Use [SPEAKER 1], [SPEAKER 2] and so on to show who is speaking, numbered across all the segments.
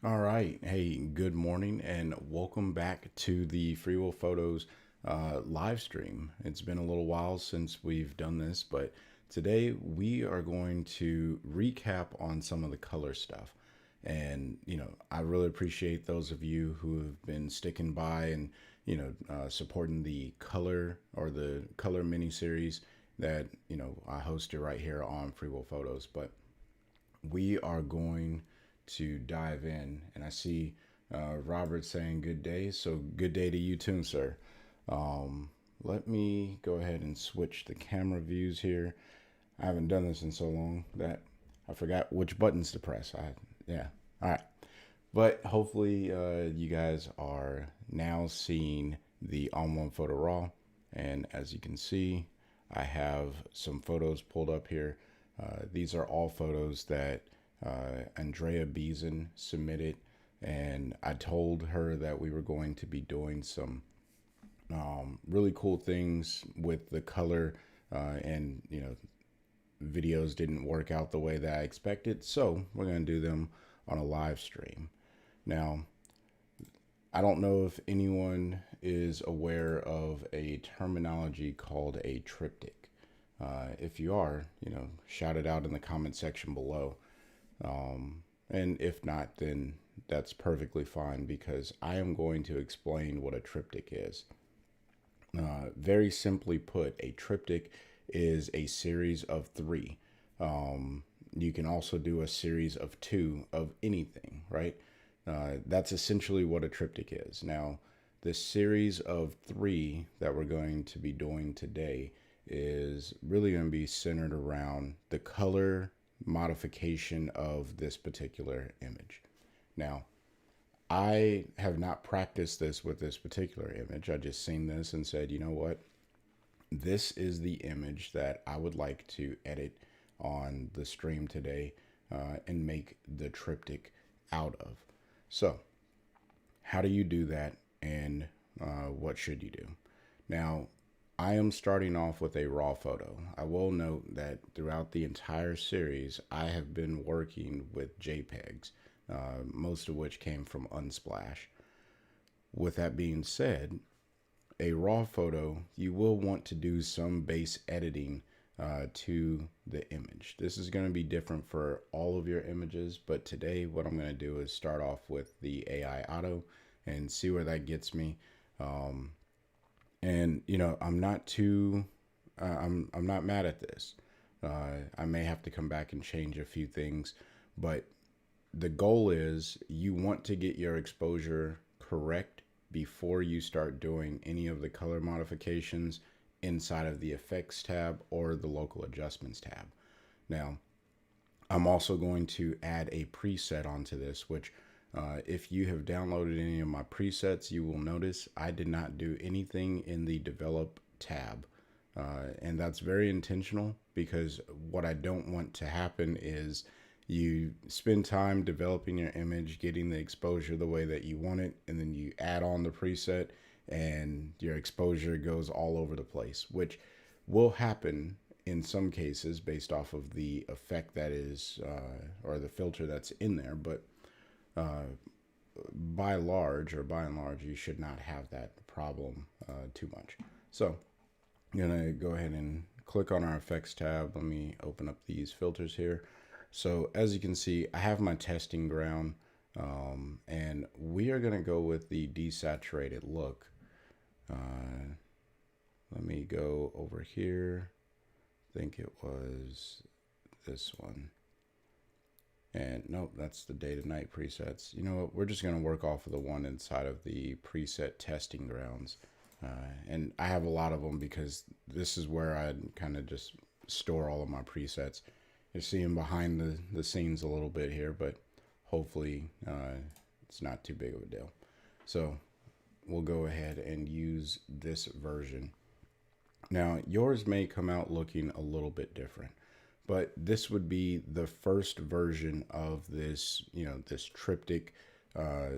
[SPEAKER 1] All right. Hey, good morning and welcome back to the Free Will Photos live stream. It's been a little while since we've done this, but today we are going to recap on some of the color stuff. And, I really appreciate those of you who have been sticking by and, supporting the color or the color mini series that, I hosted right here on Free Will Photos. But we are going to dive in. And I see Robert saying good day. So good day to you too, sir. Let me go ahead and switch the camera views here. I haven't done this in so long that I forgot which buttons to press. Yeah. All right. But hopefully, you guys are now seeing the ON1 Photo Raw. And as you can see, I have some photos pulled up here. These are all photos that Andrea Beeson submitted. And I told her that we were going to be doing some really cool things with the color. And, videos didn't work out the way that I expected. So we're going to do them on a live stream. Now, I don't know if anyone is aware of a terminology called a triptych. If you are, shout it out in the comment section below. And if not, then that's perfectly fine because I am going to explain what a triptych is. Very simply put, a triptych is a series of three. You can also do a series of two of anything, right? That's essentially what a triptych is. Now, this series of three that we're going to be doing today is really going to be centered around the color modification of this particular image. Now, I have not practiced this with this particular image. I just seen this and said, you know what? This is the image that I would like to edit on the stream today and make the triptych out of. So, how do you do that and what should you do? Now, I am starting off with a raw photo. I will note that throughout the entire series, I have been working with JPEGs, most of which came from Unsplash. With that being said, a raw photo, you will want to do some base editing to the image. This is going to be different for all of your images, but today what I'm going to do is start off with the AI auto and see where that gets me. And I'm not too, I'm not mad at this. I may have to come back and change a few things, but the goal is you want to get your exposure correct before you start doing any of the color modifications inside of the effects tab or the local adjustments tab. Now, I'm also going to add a preset onto this, which if you have downloaded any of my presets, you will notice I did not do anything in the develop tab. And that's very intentional because what I don't want to happen is you spend time developing your image, getting the exposure the way that you want it, and then you add on the preset and your exposure goes all over the place, which will happen in some cases based off of the effect that is, or the filter that's in there. But by and large, you should not have that problem too much. So I'm gonna go ahead and click on our effects tab. Let me open up these filters here. So as you can see, I have my testing ground, and we are gonna go with the desaturated look. Let me go over here. I think it was this one. And nope, that's the day to night presets. You know what? We're just going to work off of the one inside of the preset testing grounds. And I have a lot of them because this is where I kind of just store all of my presets. You're seeing behind the scenes a little bit here, but hopefully it's not too big of a deal. So we'll go ahead and use this version. Now, yours may come out looking a little bit different, but this would be the first version of this, this triptych,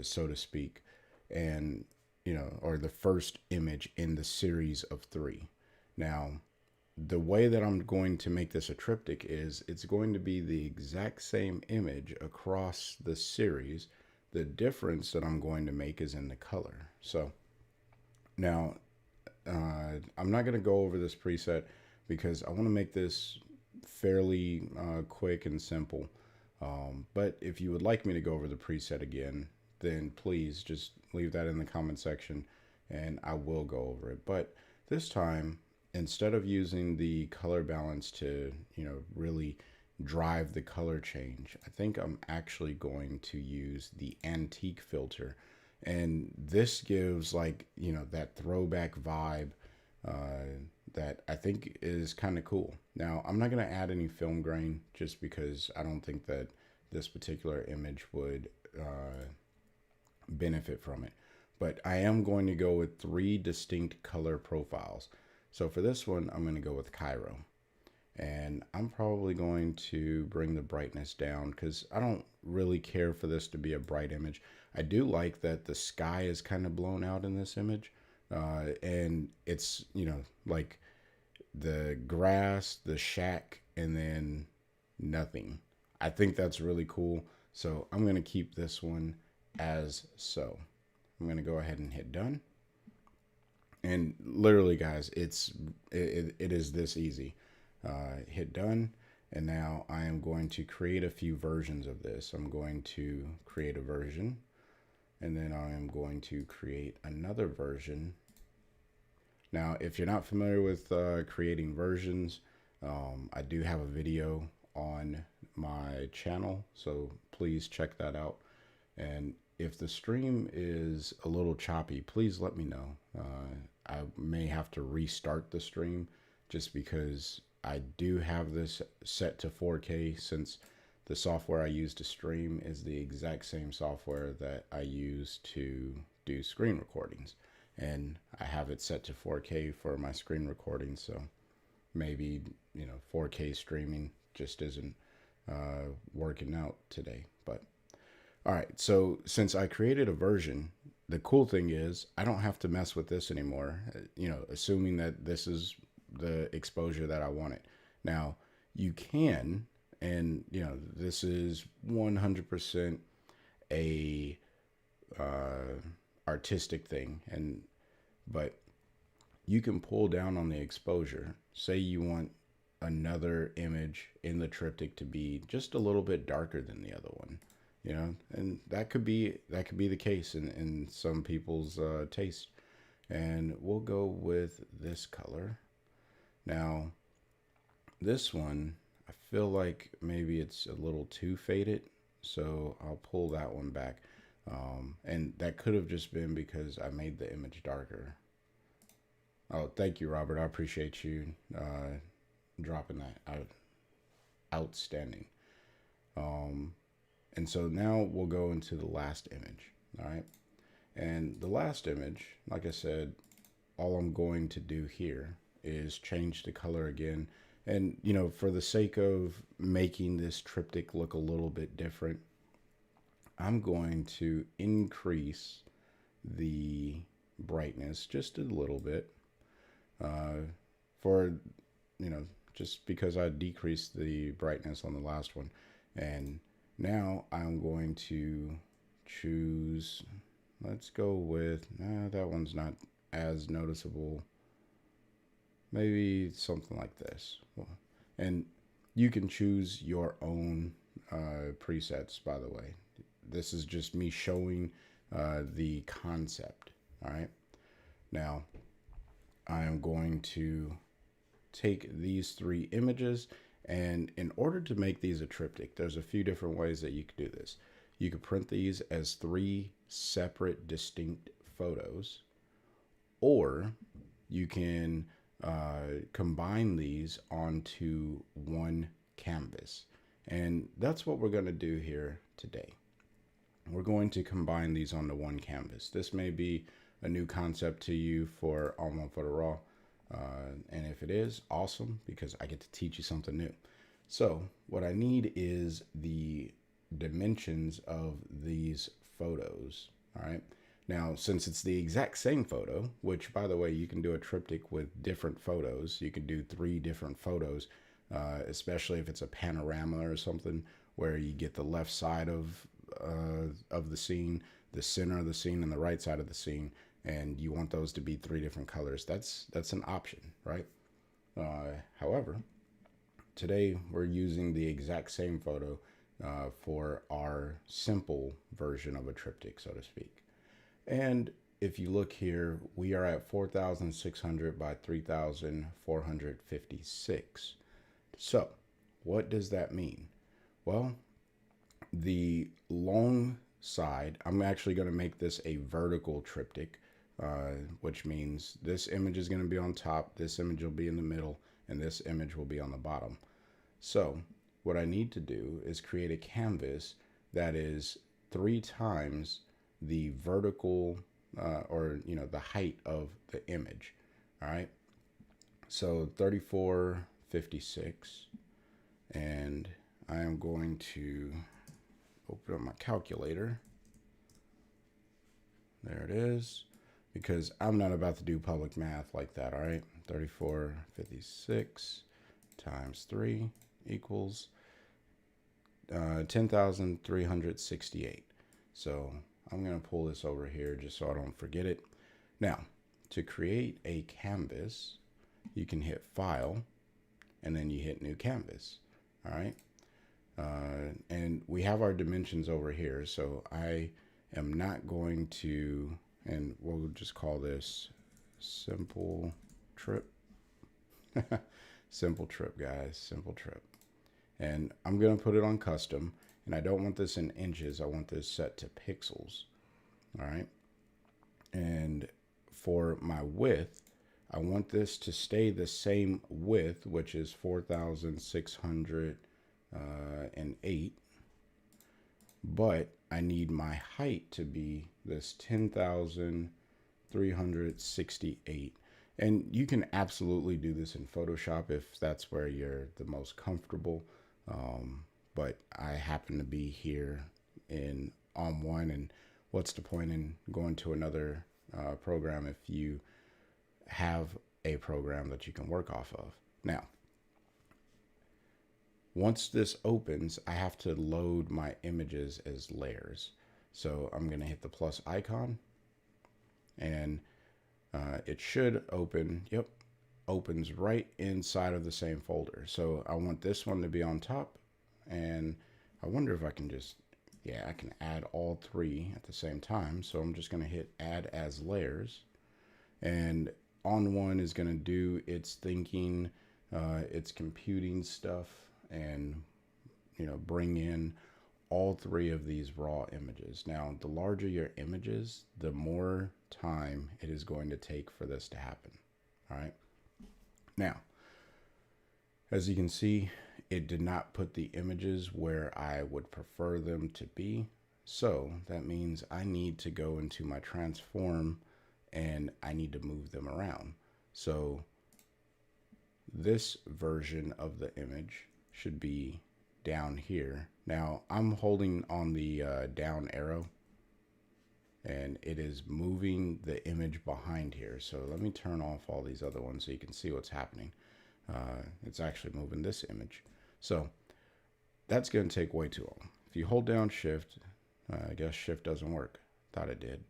[SPEAKER 1] so to speak, and, or the first image in the series of three. Now, the way that I'm going to make this a triptych is it's going to be the exact same image across the series, The difference that I'm going to make is in the color. So now I'm not going to go over this preset because I want to make this fairly quick and simple. But if you would like me to go over the preset again, then please just leave that in the comment section and I will go over it. But this time, instead of using the color balance to, really drive the color change, I think I'm actually going to use the antique filter. And this gives like, that throwback vibe that I think is kind of cool. Now, I'm not going to add any film grain just because I don't think that this particular image would benefit from it. But I am going to go with 3 distinct color profiles. So for this one, I'm going to go with Cairo. And I'm probably going to bring the brightness down because I don't really care for this to be a bright image. I do like that the sky is kind of blown out in this image. And it's, like the grass, the shack, and then nothing. I think that's really cool. So I'm going to keep this one as so. I'm going to go ahead and hit done. And literally, guys, it is this easy. Hit done. And now I am going to create a few versions of this. I'm going to create a version. And then I am going to create another version. Now, if you're not familiar with creating versions, I do have a video on my channel, so please check that out. And if the stream is a little choppy, please let me know. I may have to restart the stream just because I do have this set to 4K, since the software I use to stream is the exact same software that I use to do screen recordings. And I have it set to 4K for my screen recording, so maybe 4K streaming just isn't working out today. But all right, so since I created a version, the cool thing is I don't have to mess with this anymore, assuming that this is the exposure that I wanted. Now you can, and this is 100% a artistic thing, but you can pull down on the exposure. Say you want another image in the triptych to be just a little bit darker than the other one, and that could be the case in some people's taste. And we'll go with this color. Now this one, I feel like maybe it's a little too faded, so I'll pull that one back. And that could have just been because I made the image darker. Oh, thank you, Robert. I appreciate you dropping that out. Outstanding. And so now we'll go into the last image. All right. And the last image, like I said, all I'm going to do here is change the color again. And, for the sake of making this triptych look a little bit different, I'm going to increase the brightness just a little bit just because I decreased the brightness on the last one. And now I'm going to choose, let's go with, that one's not as noticeable. Maybe something like this. And you can choose your own presets, by the way. This is just me showing the concept. All right. Now, I am going to take these 3 images, and in order to make these a triptych, there's a few different ways that you could do this. You could print these as 3 separate, distinct photos, or you can combine these onto one canvas. And that's what we're going to do here today. We're going to combine these onto one canvas. This may be a new concept to you for ON1 Photo Raw. And if it is, awesome, because I get to teach you something new. So what I need is the dimensions of these photos. All right. Now, since it's the exact same photo, which, by the way, you can do a triptych with different photos. You can do 3 different photos, especially if it's a panorama or something where you get the left side of of the scene, the center of the scene, and the right side of the scene, and you want those to be 3 different colors, that's an option, right? However, today we're using the exact same photo for our simple version of a triptych, so to speak. And if you look here, we are at 4,600 by 3,456. So what does that mean? Well, the long side, I'm actually going to make this a vertical triptych, which means this image is going to be on top, this image will be in the middle, and this image will be on the bottom. So what I need to do is create a canvas that is 3 times the vertical or the height of the image. All right, so 3456, and I am going to open up my calculator. There it is, because I'm not about to do public math like that. All right, 3456 times 3 equals 10,368. So I'm going to pull this over here just so I don't forget it. Now, to create a canvas, you can hit File, and then you hit New Canvas. All right. And we have our dimensions over here. So I am not going to, and we'll just call this simple trip. Simple trip, guys, simple trip. And I'm going to put it on custom, and I don't want this in inches. I want this set to pixels. All right. And for my width, I want this to stay the same width, which is 4,608. But I need my height to be this 10,368. And you can absolutely do this in Photoshop if that's where you're the most comfortable. But I happen to be here in ON1, and what's the point in going to another program if you have a program that you can work off of? Now, once this opens, I have to load my images as layers. So I'm going to hit the plus icon, and it should open. Yep, opens right inside of the same folder. So I want this one to be on top, and I wonder if I can just, yeah, I can add all 3 at the same time. So I'm just going to hit add as layers, and ON1 is going to do its thinking, its computing stuff, and bring in all 3 of these raw images. Now, the larger your images, the more time it is going to take for this to happen. All right. Now, as you can see, it did not put the images where I would prefer them to be. So that means I need to go into my transform, and I need to move them around. So this version of the image should be down here. Now I'm holding on the down arrow, and it is moving the image behind here. So let me turn off all these other ones so you can see what's happening. It's actually moving this image. So that's going to take way too long. If you hold down shift, I guess shift doesn't work. Thought it did.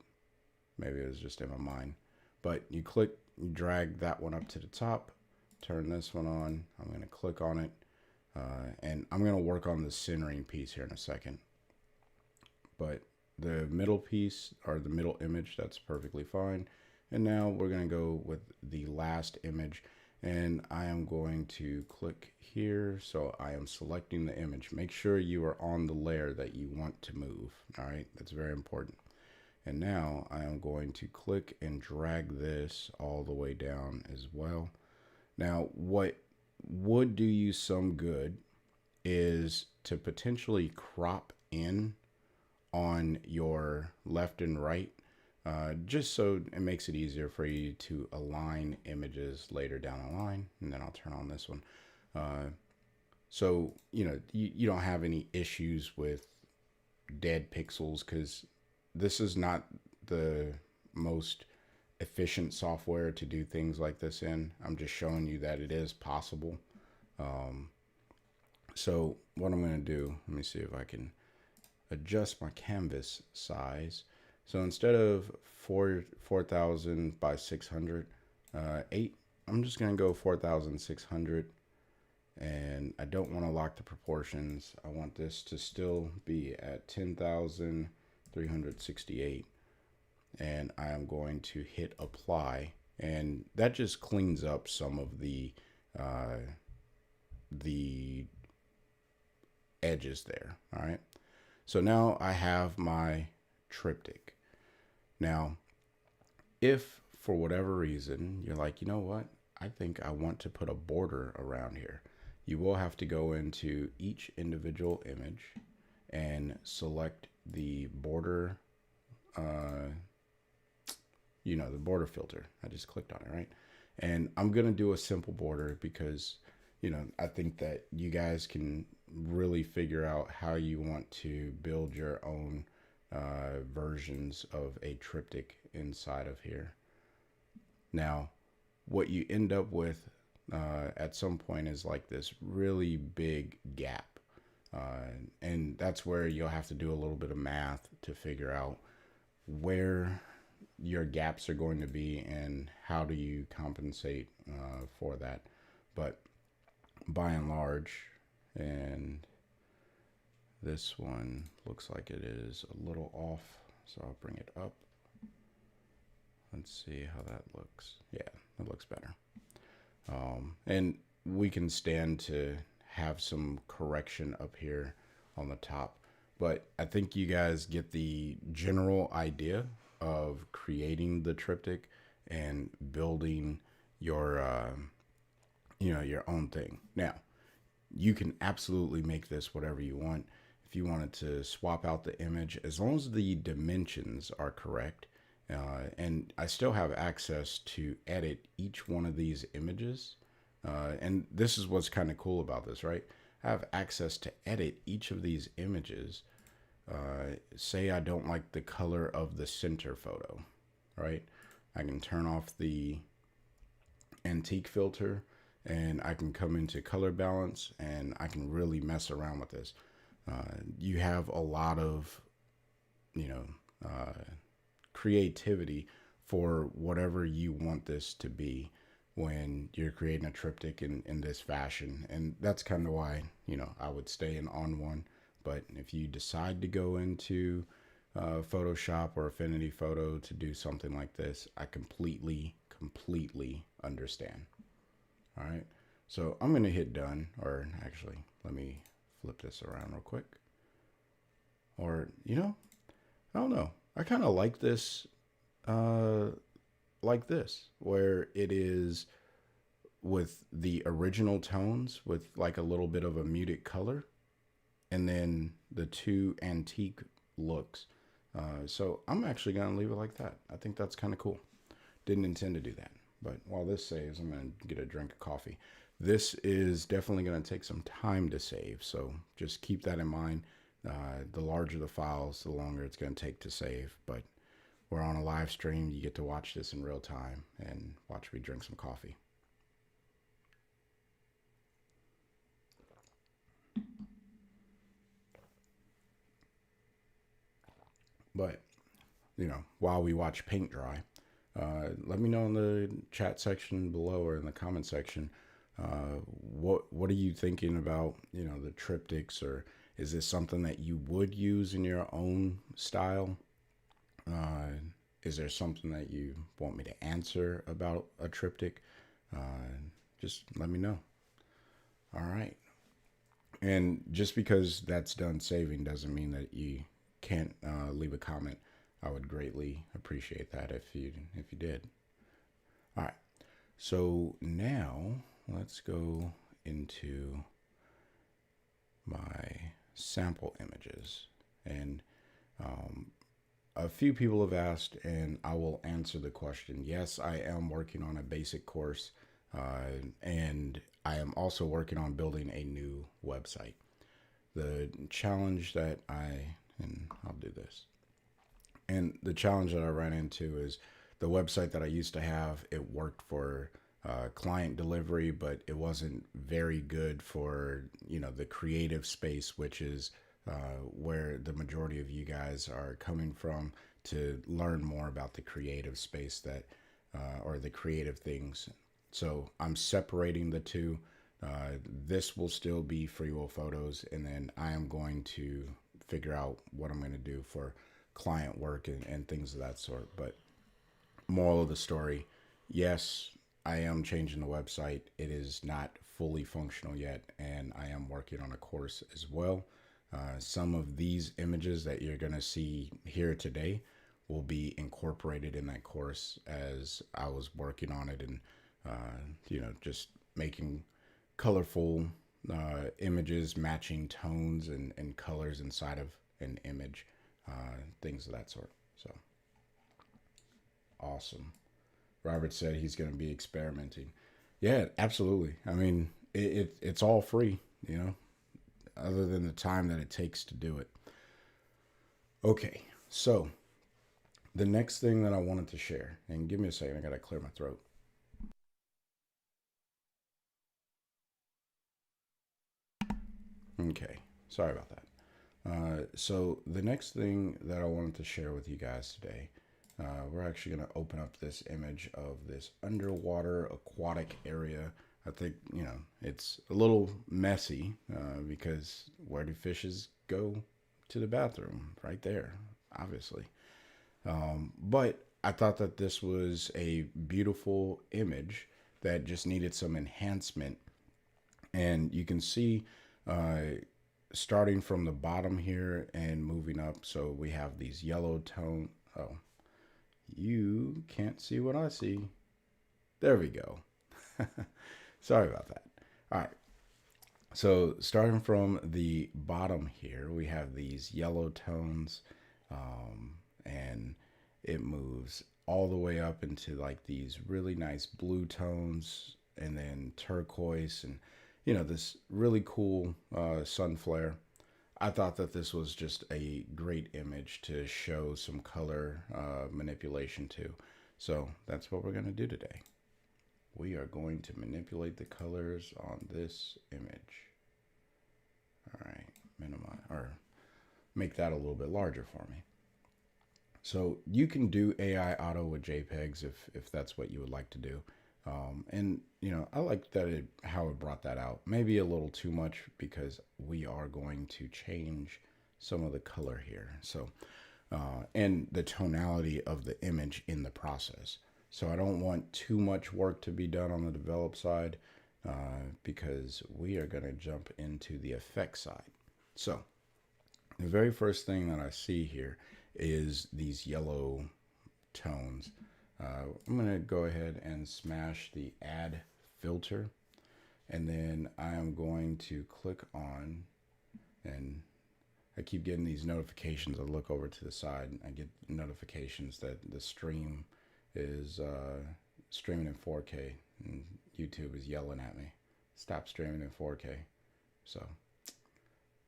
[SPEAKER 1] Maybe it was just in my mind. But you click, you drag that one up to the top, turn this one on. I'm going to click on it. And I'm going to work on the centering piece here in a second. But the middle piece, or the middle image, that's perfectly fine. And now we're going to go with the last image, and I am going to click here. So I am selecting the image. Make sure you are on the layer that you want to move. All right, that's very important. And now I am going to click and drag this all the way down as well. Now, what would do you some good is to potentially crop in on your left and right, just so it makes it easier for you to align images later down the line. And then I'll turn on this one. So, you don't have any issues with dead pixels, because this is not the most efficient software to do things like this in. I'm just showing you that it is possible. So what I'm going to do, let me see if I can adjust my canvas size. So instead of 4,000 by 600, 8, I'm just going to go 4,600. And I don't want to lock the proportions. I want this to still be at 10,368. And I am going to hit apply. And that just cleans up some of the edges there. All right. So now I have my triptych. Now, if for whatever reason you're like, you know what, I think I want to put a border around here, you will have to go into each individual image and select the border, the border filter. I just clicked on it, right? And I'm going to do a simple border because, I think that you guys can really figure out how you want to build your own versions of a triptych inside of here. Now, what you end up with at some point is like this really big gap. And that's where you'll have to do a little bit of math to figure out where your gaps are going to be and how do you compensate for that. But by and large, and this one looks like it is a little off, so I'll bring it up. Let's see how that looks. Yeah, that looks better. And we can stand to have some correction up here on the top. But I think you guys get the general idea of creating the triptych and building your, your own thing. Now, you can absolutely make this whatever you want. If you wanted to swap out the image, as long as the dimensions are correct, and I still have access to edit each one of these images. And this is what's kind of cool about this, right? I have access to edit each of these images. Say I don't like the color of the center photo, right? I can turn off the antique filter and I can come into color balance and I can really mess around with this. You have a lot of, creativity for whatever you want this to be when you're creating a triptych in this fashion. And that's kind of why, I would stay in ON1. But if you decide to go into Photoshop or Affinity Photo to do something like this, I completely understand. All right. So I'm going to hit done, or actually, let me flip this around real quick. Or, I don't know. I kind of like this, where it is with the original tones with like a little bit of a muted color and then the two antique looks. So I'm actually going to leave it like that. I think that's kind of cool. Didn't intend to do that. But while this saves, I'm going to get a drink of coffee. This is definitely going to take some time to save. So just keep that in mind. The larger the files, the longer it's going to take to save. But we're on a live stream. You get to watch this in real time and watch me drink some coffee. But, while we watch paint dry, let me know in the chat section below or in the comment section, what are you thinking about, the triptychs, or is this something that you would use in your own style? Is there something that you want me to answer about a triptych? Just let me know. All right. And just because that's done saving doesn't mean that you can't leave a comment. I would greatly appreciate that if you did. All right. So now let's go into my sample images. And a few people have asked, and I will answer the question. Yes, I am working on a basic course, and I am also working on building a new website. The challenge that I'll do this. And the challenge that I ran into is the website that I used to have, it worked for client delivery, but it wasn't very good for, the creative space, which is where the majority of you guys are coming from to learn more about the creative space that, or the creative things. So I'm separating the two. This will still be free will photos, and then I am going to figure out what I'm going to do for client work and things of that sort. But moral of the story, yes, I am changing the website. It is not fully functional yet, and I am working on a course as well. Some of these images that you're going to see here today will be incorporated in that course as I was working on it, and just making colorful images matching tones and colors inside of an image, things of that sort. So awesome. Robert said he's going to be experimenting. Yeah, absolutely. I mean, it's all free, other than the time that it takes to do it. Okay, so the next thing that I wanted to share, and give me a second, I got to clear my throat. Okay, sorry about that. So the next thing that I wanted to share with you guys today, we're actually going to open up this image of this underwater aquatic area. I think, it's a little messy because where do fishes go to the bathroom? Right there, obviously. But I thought that this was a beautiful image that just needed some enhancement. And you can see starting from the bottom here and moving up. So we have these yellow tone. Oh, you can't see what I see. There we go. Sorry about that. All right. So starting from the bottom here, we have these yellow tones, and it moves all the way up into like these really nice blue tones, and then turquoise, and this really cool sun flare. I thought that this was just a great image to show some color manipulation to. So that's what we're going to do today. We are going to manipulate the colors on this image. All right, minimize or make that a little bit larger for me. So you can do AI auto with JPEGs if that's what you would like to do. And I like that how it brought that out. Maybe a little too much because we are going to change some of the color here. So, and the tonality of the image in the process. So I don't want too much work to be done on the develop side because we are going to jump into the effect side. So the very first thing that I see here is these yellow tones. I'm going to go ahead and smash the add filter, and then I am going to click on, and I keep getting these notifications. I look over to the side and I get notifications that the stream is streaming in 4K, and YouTube is yelling at me, stop streaming in 4K. So,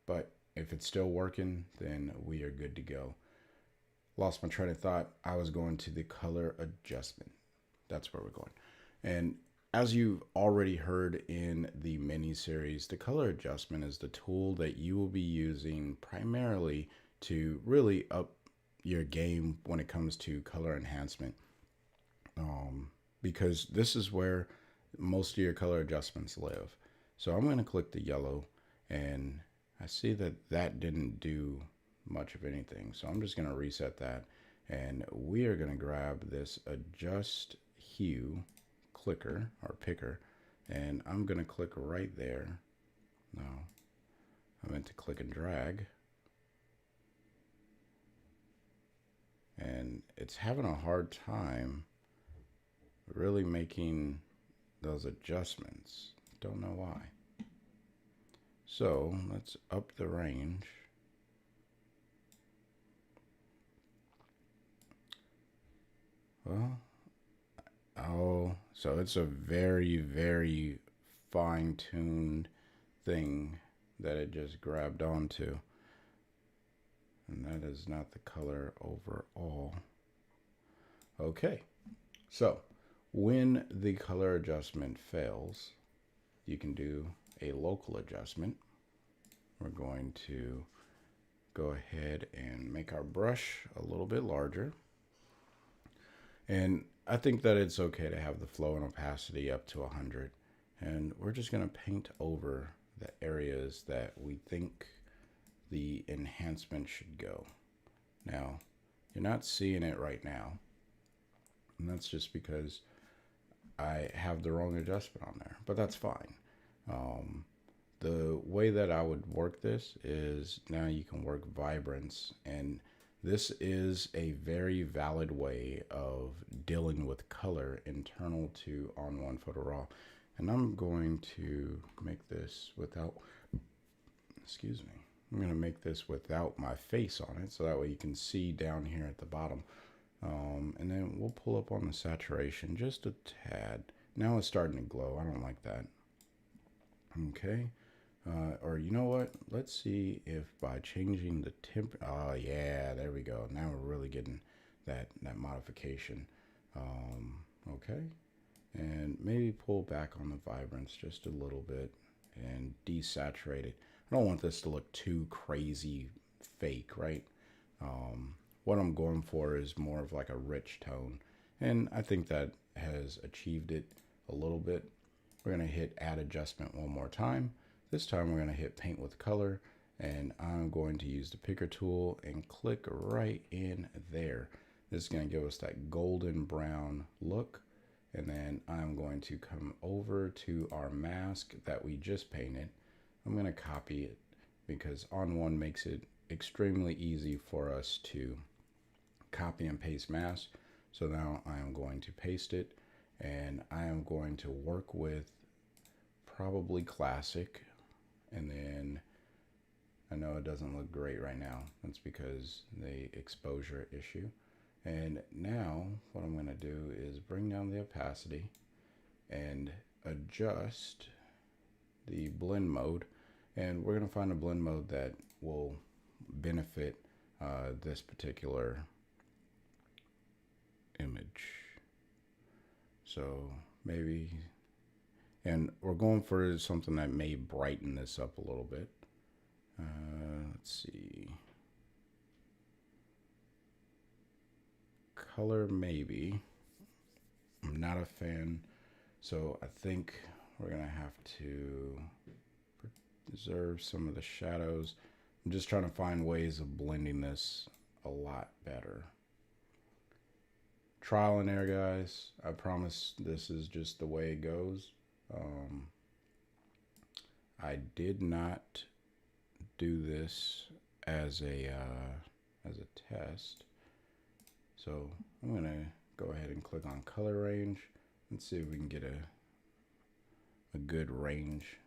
[SPEAKER 1] but if it's still working, then we are good to go. Lost my train of thought. I was going to the color adjustment. That's where we're going. And as you've already heard in the mini series, the color adjustment is the tool that you will be using primarily to really up your game when it comes to color enhancement. Because this is where most of your color adjustments live. So I'm going to click the yellow, and I see that that didn't do much of anything. So I'm just going to reset that, and we are going to grab this adjust hue clicker or picker, and I'm going to click right there. No, I meant to click and drag, and it's having a hard time really making those adjustments. Don't know why. So let's up the range. Well, oh, so it's a very, very fine-tuned thing that it just grabbed onto. And that is not the color overall. Okay, so when the color adjustment fails, you can do a local adjustment. We're going to go ahead and make our brush a little bit larger. And I think that it's okay to have the flow and opacity up to 100. And we're just going to paint over the areas that we think the enhancement should go. Now, you're not seeing it right now. And that's just because I have the wrong adjustment on there. But that's fine. The way that I would work this is now you can work vibrance, and this is a very valid way of dealing with color internal to ON1 Photo Raw. And I'm going to make this without, excuse me, I'm going to make this without my face on it, so that way you can see down here at the bottom. And then we'll pull up on the saturation just a tad. Now it's starting to glow. I don't like that. Okay. Or you know what? Let's see if by changing the temp. Oh yeah, there we go. Now we're really getting that modification. Okay. And maybe pull back on the vibrance just a little bit and desaturate it. I don't want this to look too crazy fake, right? What I'm going for is more of like a rich tone, and I think that has achieved it a little bit. We're going to hit add adjustment one more time. This time we're going to hit paint with color, and I'm going to use the picker tool and click right in there. This is going to give us that golden brown look, and then I'm going to come over to our mask that we just painted. I'm going to copy it because ON1 makes it extremely easy for us to copy and paste masks. So now I am going to paste it, and I am going to work with probably classic, and then I know it doesn't look great right now. That's because the exposure issue. And now what I'm going to do is bring down the opacity and adjust the blend mode, and we're going to find a blend mode that will benefit this particular image. So maybe, and we're going for something that may brighten this up a little bit. Let's see. Color, maybe. I'm not a fan, so I think we're gonna have to preserve some of the shadows. I'm just trying to find ways of blending this a lot better. Trial and error, guys. I promise this is just the way it goes. I did not do this as a test, so I'm gonna go ahead and click on color range. Let's see if we can get a good range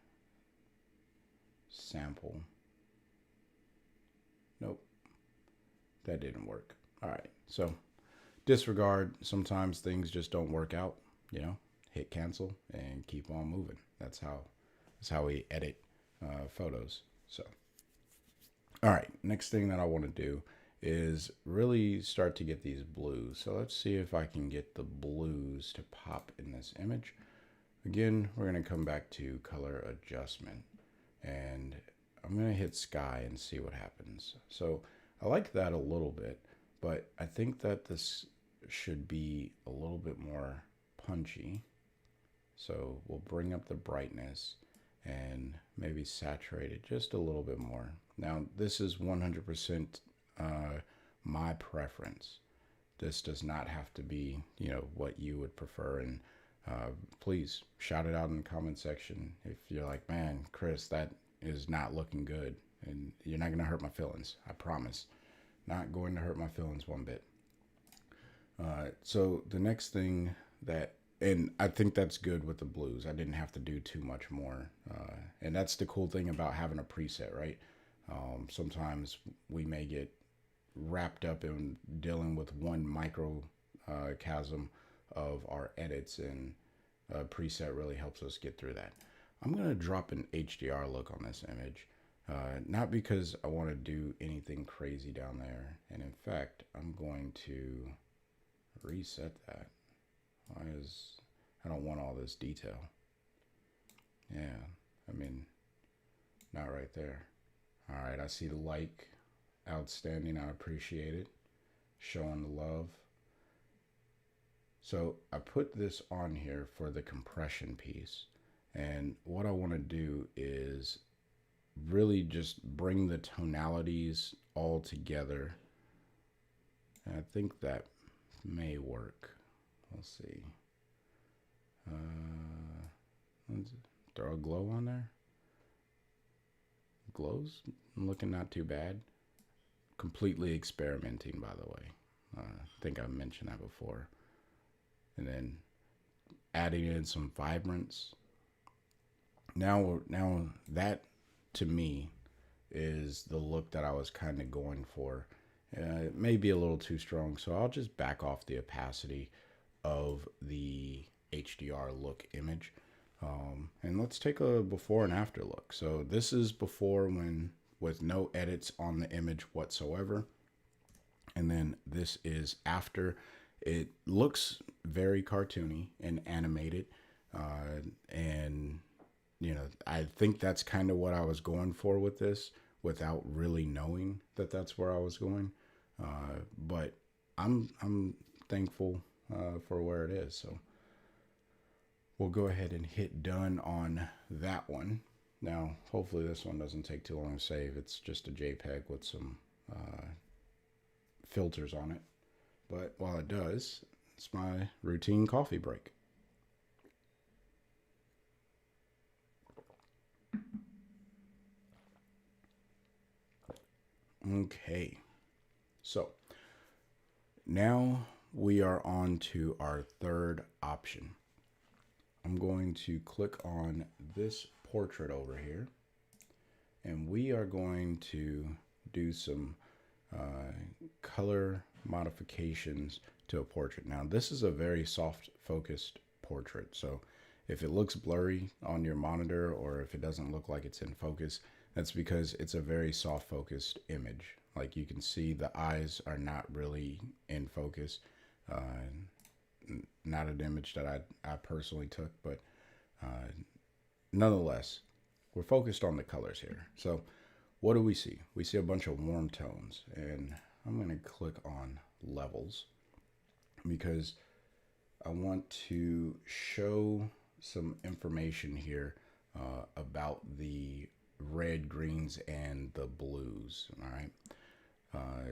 [SPEAKER 1] sample. Nope, that didn't work. All right, so disregard. Sometimes things just don't work out, you know. Hit cancel and keep on moving. That's how we edit photos. So, all right, next thing that I want to do is really start to get these blues. So let's see if I can get the blues to pop in this image. Again, we're going to come back to color adjustment, and I'm going to hit sky and see what happens. So I like that a little bit, but I think that this should be a little bit more punchy. So we'll bring up the brightness and maybe saturate it just a little bit more. Now, this is 100% my preference. This does not have to be, you know, what you would prefer. And please shout it out in the comment section if you're like, man, Chris, that is not looking good. And you're not going to hurt my feelings. I promise. Not going to hurt my feelings one bit. So the next thing that, and I think that's good with the blues. I didn't have to do too much more. And that's the cool thing about having a preset, right? Sometimes we may get wrapped up in dealing with one microcosm of our edits, and a preset really helps us get through that. I'm going to drop an HDR look on this image, not because I want to do anything crazy down there. And in fact, I'm going to reset that. I don't want all this detail. Yeah, I mean, not right there. All right, I see the like. outstanding. I appreciate it. Showing the love. So I put this on here for the compression piece. And what I want to do is really just bring the tonalities all together. And I think that may work. Let's see. Let's throw a glow on there. Glows looking not too bad. Completely experimenting, by the way. I think I mentioned that before. And then adding in some vibrance. Now that to me is the look that I was kind of going for. It may be a little too strong, so I'll just back off the opacity of the HDR look image. And let's take a before and after look. So this is before, when with no edits on the image whatsoever. And then this is after. It looks very cartoony and animated. And, you know, I think that's kind of what I was going for with this without really knowing that that's where I was going. But I'm thankful for where it is. So we'll go ahead and hit done on that one. Now, hopefully this one doesn't take too long to save. It's just a JPEG with some filters on it. But while it does, it's my routine coffee break. Okay, so now we are on to our third option. I'm going to click on this portrait over here, and we are going to do some color modifications to a portrait. Now, this is a very soft focused portrait, so if it looks blurry on your monitor or if it doesn't look like it's in focus, that's because it's a very soft focused image. Like you can see, the eyes are not really in focus. Not an image that I personally took, but nonetheless, we're focused on the colors here. So what do we see? We see a bunch of warm tones, and I'm going to click on levels because I want to show some information here about the red, greens, and the blues. All right.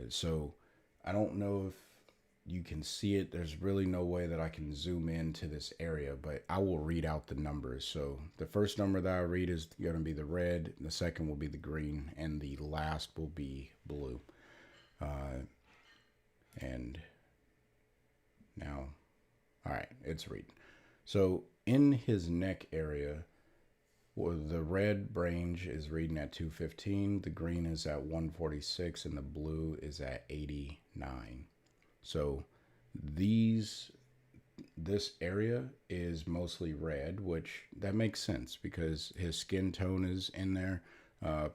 [SPEAKER 1] So I don't know if you can see it. There's really no way that I can zoom into this area, but I will read out the numbers. So the first number that I read is going to be the red, the second will be the green, and the last will be blue. And now, all right, it's reading. So in his neck area, well, the red range is reading at 215, the green is at 146, and the blue is at 89. So this area is mostly red, which that makes sense because his skin tone is in there,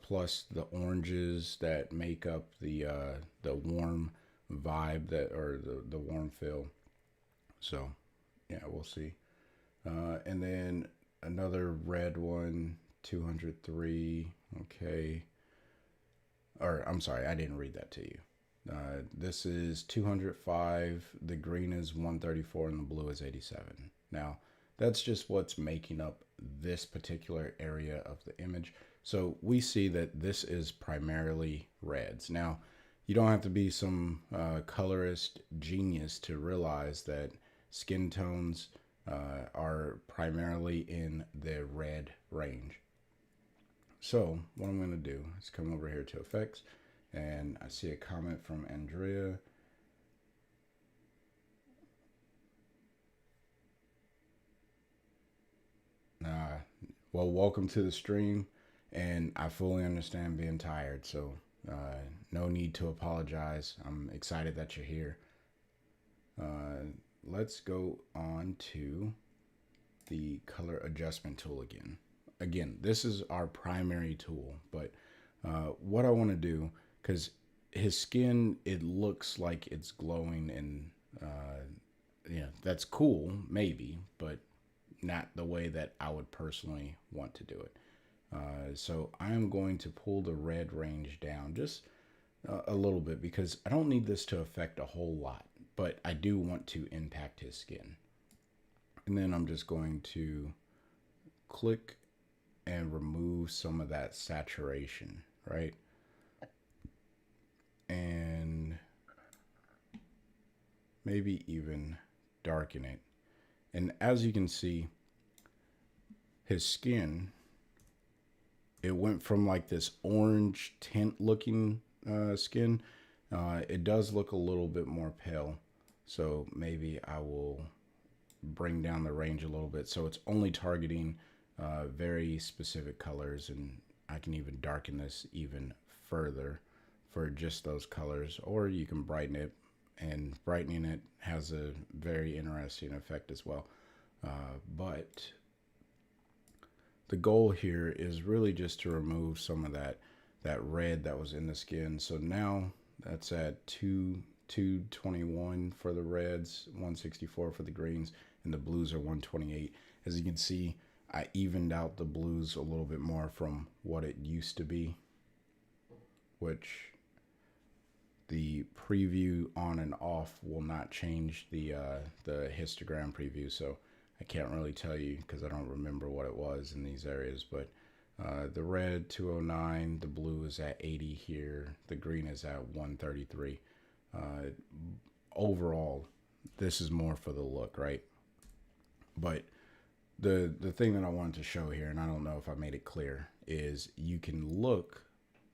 [SPEAKER 1] plus the oranges that make up the warm vibe or the warm feel. So yeah, we'll see. And then another red one, 203. Okay. Or I'm sorry, I didn't read that to you. This is 205, the green is 134, and the blue is 87. Now, that's just what's making up this particular area of the image. So we see that this is primarily reds. Now, you don't have to be some colorist genius to realize that skin tones are primarily in the red range. So what I'm going to do is come over here to effects, and I see a comment from Andrea. Well, welcome to the stream, and I fully understand being tired, so no need to apologize. I'm excited that you're here. Let's go on to the color adjustment tool again. Again, this is our primary tool, but what I want to do, because his skin, it looks like it's glowing, and yeah, that's cool, maybe, but not the way that I would personally want to do it. So I'm going to pull the red range down just a little bit because I don't need this to affect a whole lot, but I do want to impact his skin. And then I'm just going to click and remove some of that saturation, right? And maybe even darken it. And as you can see, his skin, it went from like this orange tint looking skin. It does look a little bit more pale. So maybe I will bring down the range a little bit. So it's only targeting very specific colors, and I can even darken this even further for just those colors, or you can brighten it, and brightening it has a very interesting effect as well. But the goal here is really just to remove some of that red that was in the skin. So now that's at 221 for the reds, 164 for the greens, and the blues are 128. As you can see, I evened out the blues a little bit more from what it used to be, which the preview on and off will not change the histogram preview. So I can't really tell you because I don't remember what it was in these areas, but the red 209, the blue is at 80 here, the green is at 133. Overall, this is more for the look, right? But the thing that I wanted to show here, and I don't know if I made it clear, is you can look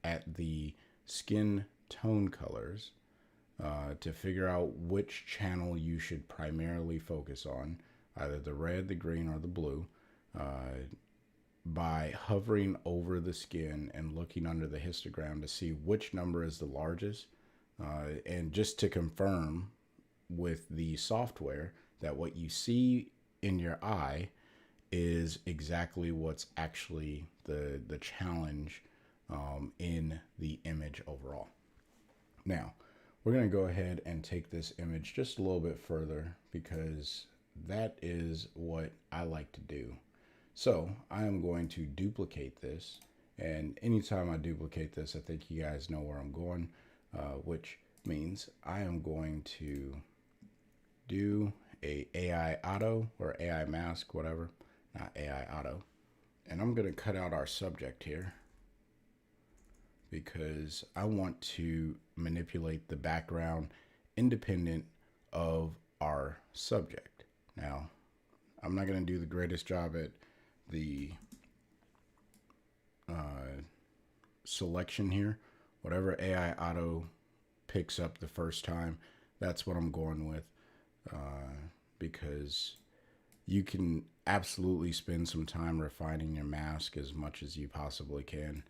[SPEAKER 1] at the skin tone colors to figure out which channel you should primarily focus on, either the red, the green, or the blue, by hovering over the skin and looking under the histogram to see which number is the largest, and just to confirm with the software that what you see in your eye is exactly what's actually the challenge in the image overall. Now, we're going to go ahead and take this image just a little bit further because that is what I like to do. So I am going to duplicate this, and anytime I duplicate this, I think you guys know where I'm going, which means I am going to do a AI auto or AI mask, whatever, not AI auto. And I'm going to cut out our subject here because I want to manipulate the background independent of our subject. Now, I'm not going to do the greatest job at the selection here. Whatever AI auto picks up the first time, that's what I'm going with, because you can absolutely spend some time refining your mask as much as you possibly can,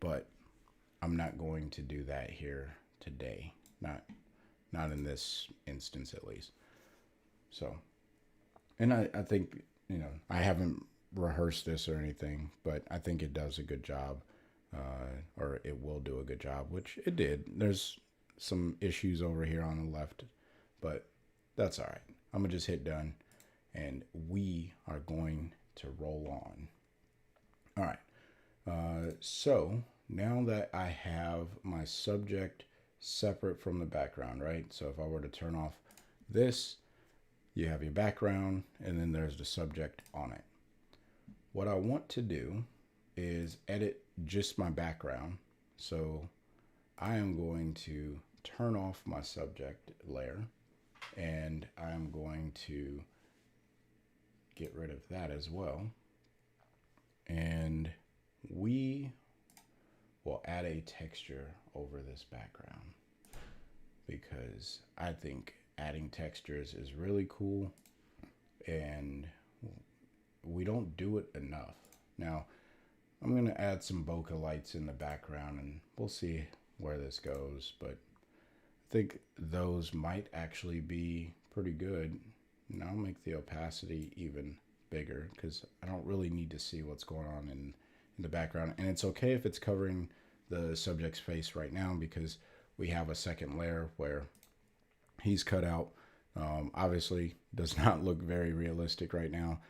[SPEAKER 1] but I'm not going to do that here today. Not in this instance, at least. So, and I think, I haven't rehearsed this or anything, but I think it does a good job, or it will do a good job, which it did. There's some issues over here on the left, but that's all right. I'm gonna just hit done, and we are going to roll on. All right. So now that I have my subject separate from the background, right? So if I were to turn off this, you have your background, and then there's the subject on it. What I want to do is edit just my background. So I am going to turn off my subject layer, and I'm going to get rid of that as well. And we will add a texture over this background because I think adding textures is really cool, and we don't do it enough. Now, I'm going to add some bokeh lights in the background, and we'll see where this goes, but I think those might actually be pretty good. And I'll make the opacity even bigger because I don't really need to see what's going on in the background. And it's okay if it's covering the subject's face right now because we have a second layer where he's cut out. Obviously does not look very realistic right now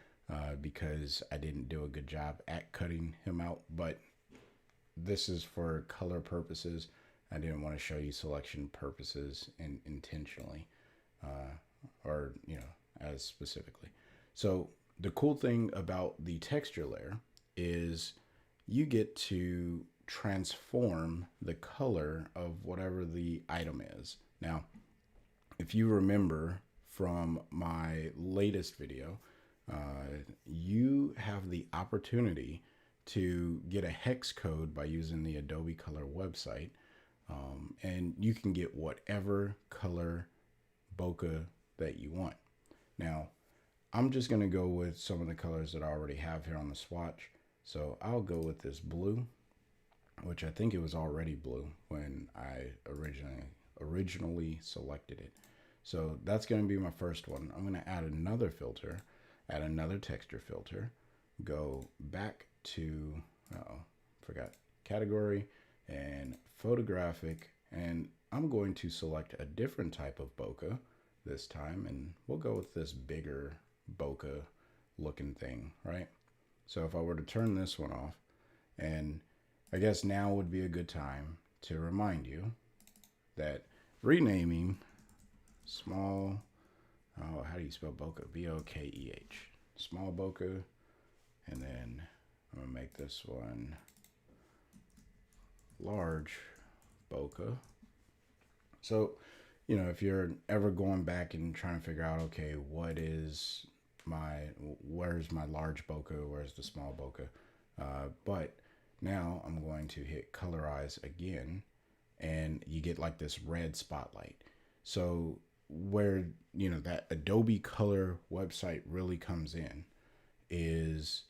[SPEAKER 1] because I didn't do a good job at cutting him out, but this is for color purposes. I didn't want to show you selection purposes and intentionally, or as specifically. So the cool thing about the texture layer is you get to transform the color of whatever the item is. Now, if you remember from my latest video, you have the opportunity to get a hex code by using the Adobe Color website, and you can get whatever color bokeh that you want. Now, I'm just going to go with some of the colors that I already have here on the swatch. So I'll go with this blue, which I think it was already blue when I originally selected it. So that's going to be my first one. I'm going to add another filter, add another texture filter, go back to, forgot category and photographic, and I'm going to select a different type of bokeh this time, and we'll go with this bigger bokeh looking thing, right? So if I were to turn this one off, and I guess now would be a good time to remind you that renaming small, how do you spell bokeh? B-O-K-E-H. Small bokeh, and then I'm gonna make this one large bokeh. So, if you're ever going back and trying to figure out, okay, where's my large bokeh, where's the small bokeh? But now I'm going to hit colorize again, and you get like this red spotlight. So where, that Adobe Color website really comes in is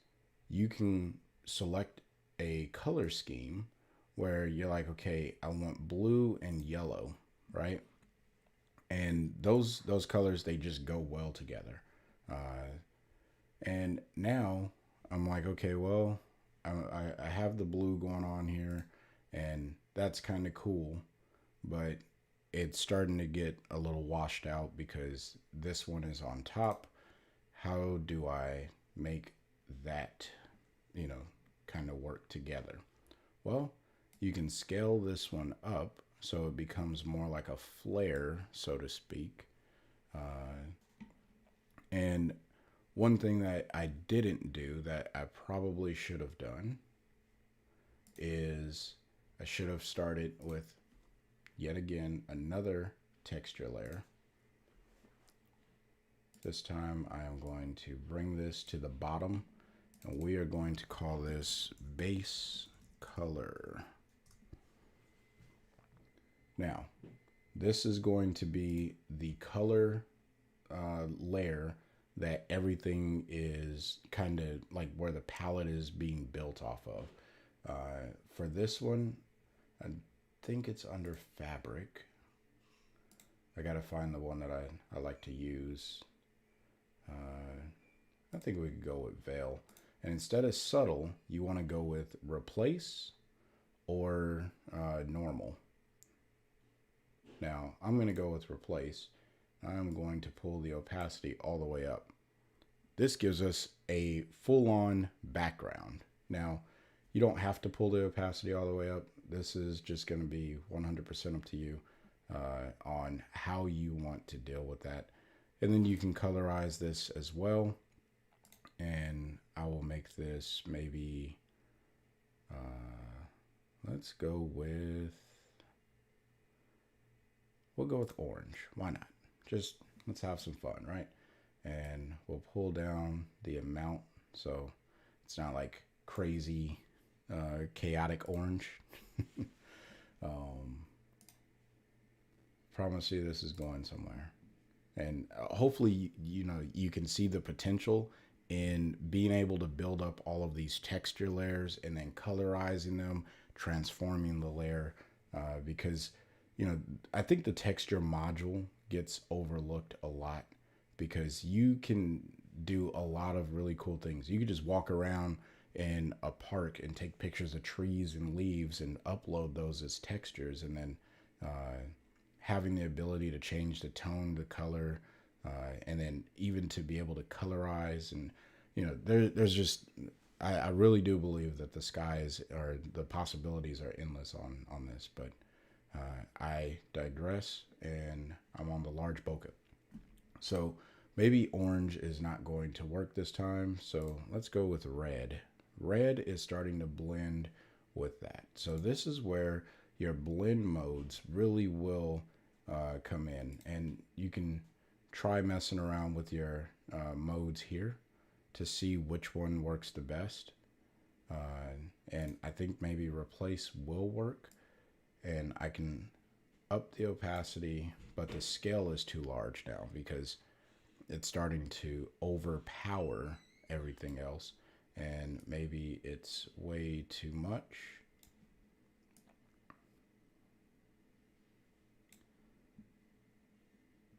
[SPEAKER 1] you can select a color scheme where you're like, okay, I want blue and yellow, right? And those colors, they just go well together. And now I'm like, okay, well, I have the blue going on here, and that's kind of cool, but it's starting to get a little washed out because this one is on top. How do I make that, kind of work together? Well, you can scale this one up so it becomes more like a flare, so to speak. And one thing that I didn't do that I probably should have done is I should have started with, yet again, another texture layer. This time I am going to bring this to the bottom, and we are going to call this base color. Now, this is going to be the color layer that everything is kind of like where the palette is being built off of. For this one, I think it's under fabric. I gotta find the one that I like to use. I think we could go with veil. And instead of subtle, you want to go with replace or normal. Now, I'm going to go with replace. I'm going to pull the opacity all the way up. This gives us a full-on background. Now, you don't have to pull the opacity all the way up. This is just going to be 100% up to you on how you want to deal with that. And then you can colorize this as well. And I will make this maybe, let's go with, we'll go with orange. Why not? Just let's have some fun, right? And we'll pull down the amount so it's not like crazy, chaotic orange. Promise you this is going somewhere. And hopefully, you can see the potential in being able to build up all of these texture layers and then colorizing them, transforming the layer, because, I think the texture module gets overlooked a lot because you can do a lot of really cool things. You can just walk around in a park and take pictures of trees and leaves and upload those as textures, and then having the ability to change the tone, the color, and then even to be able to colorize. And, there's just, I really do believe that the skies or the possibilities are endless on this. But I digress, and I'm on the large bokeh. So maybe orange is not going to work this time. So let's go with red. Red is starting to blend with that. So this is where your blend modes really will come in, and you can try messing around with your modes here to see which one works the best. And I think maybe replace will work, and I can up the opacity, but the scale is too large now because it's starting to overpower everything else, and maybe it's way too much.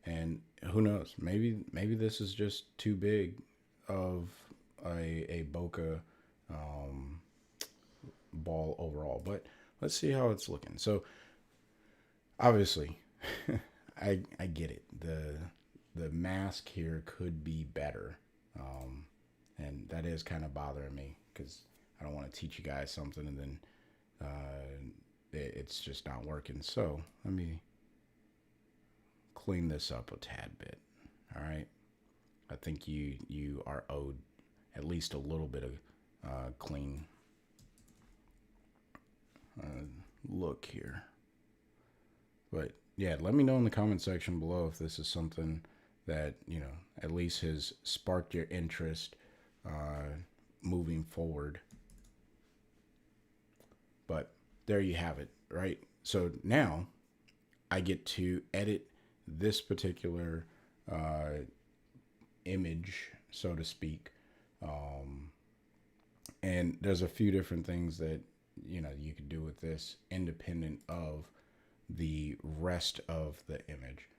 [SPEAKER 1] And who knows, maybe this is just too big of a bokeh um, ball overall. But let's see how it's looking. So obviously, I get it. The mask here could be better, and that is kind of bothering me because I don't want to teach you guys something and then it's just not working. So let me clean this up a tad bit. All right, I think you are owed at least a little bit of clean look here. But yeah, let me know in the comment section below if this is something that, you know, at least has sparked your interest moving forward. But there you have it, right? So now I get to edit this particular image, so to speak. And there's a few different things that, you know, you could do with this independent of the rest of the image.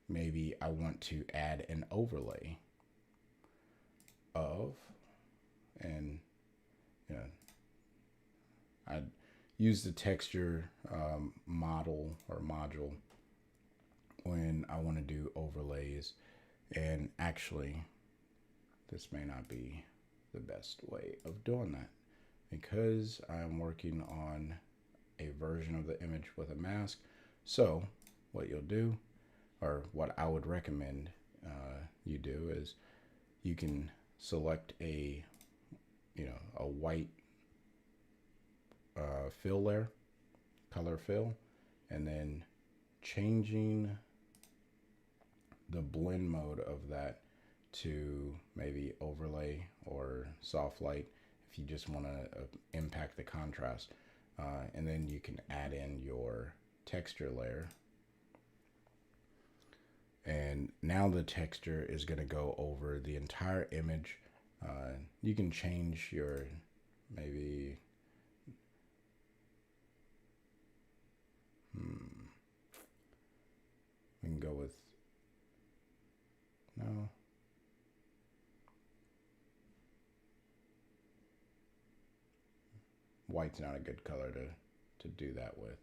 [SPEAKER 1] Maybe I want to add an overlay of, and yeah, I'd use the texture model or module when I want to do overlays. And actually, this may not be the best way of doing that because I'm working on a version of the image with a mask. So what you'll do, or what I would recommend you do, is you can select a, you know, a white fill layer, color fill, and then changing the blend mode of that to maybe overlay or soft light if you just want to impact the contrast. And then you can add in your texture layer. And now the texture is going to go over the entire image. You can change your, maybe, we can go with, no. White's not a good color to do that with.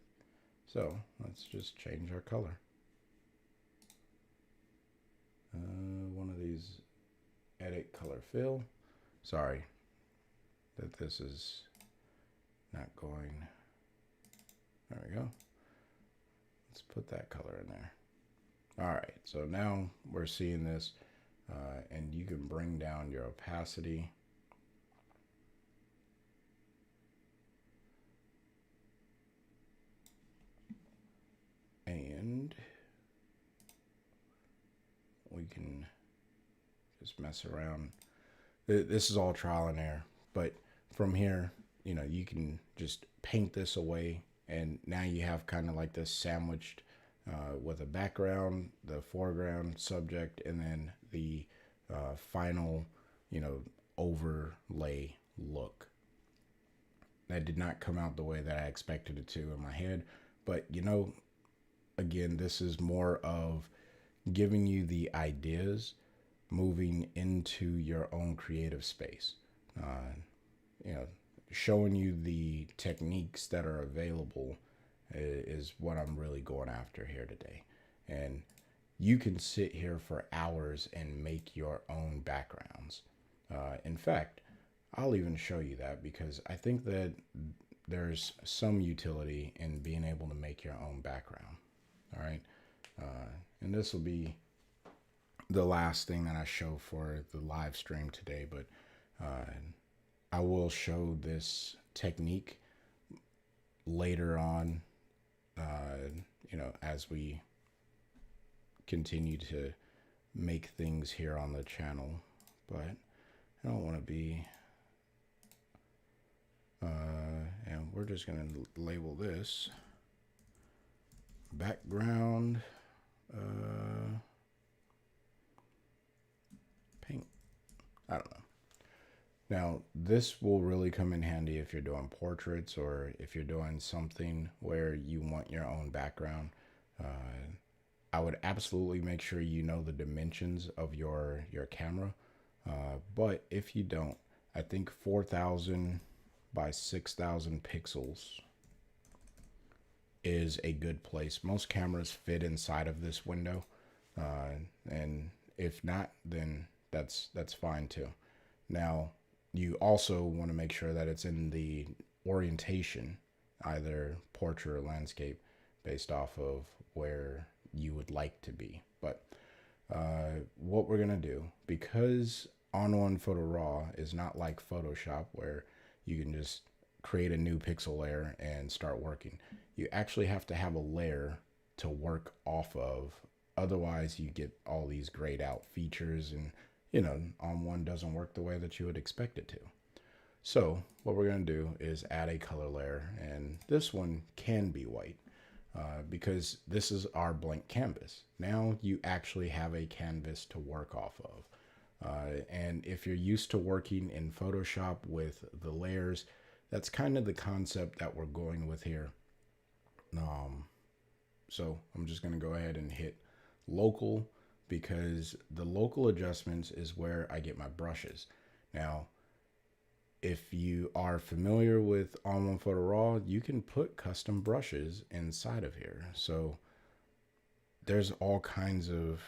[SPEAKER 1] So let's just change our color. One of these, edit color fill. Sorry that this is not going. There we go. Let's put that color in there. All right, so now we're seeing this, and you can bring down your opacity. And we can just mess around. This is all trial and error, but from here, you know, you can just paint this away, and now you have kind of like this sandwiched with a background, the foreground subject, and then the final, you know, overlay look. That did not come out the way that I expected it to in my head, but you know, again, this is more of giving you the ideas, moving into your own creative space. You know, showing you the techniques that are available is what I'm really going after here today. And you can sit here for hours and make your own backgrounds. In fact, I'll even show you that because I think that there's some utility in being able to make your own background. All right. And this will be the last thing that I show for the live stream today, but I will show this technique later on, as we continue to make things here on the channel. But I don't want to be, and we're just going to label this background paint. I don't know. Now, this will really come in handy if you're doing portraits or if you're doing something where you want your own background. I would absolutely make sure you know the dimensions of your camera. But if you don't, I think 4,000 by 6,000 pixels is a good place. Most cameras fit inside of this window. And if not, then that's fine too. Now, you also want to make sure that it's in the orientation, either portrait or landscape, based off of where you would like to be. But what we're going to do, because ON1 Photo Raw is not like Photoshop where you can just create a new pixel layer and start working. You actually have to have a layer to work off of. Otherwise, you get all these grayed out features and ON1 doesn't work the way that you would expect it to. So what we're going to do is add a color layer, and this one can be white because this is our blank canvas. Now you actually have a canvas to work off of. And if you're used to working in Photoshop with the layers, that's kind of the concept that we're going with here. So I'm just going to go ahead and hit local, because the local adjustments is where I get my brushes. Now, if you are familiar with ON1 Photo Raw, you can put custom brushes inside of here. So there's all kinds of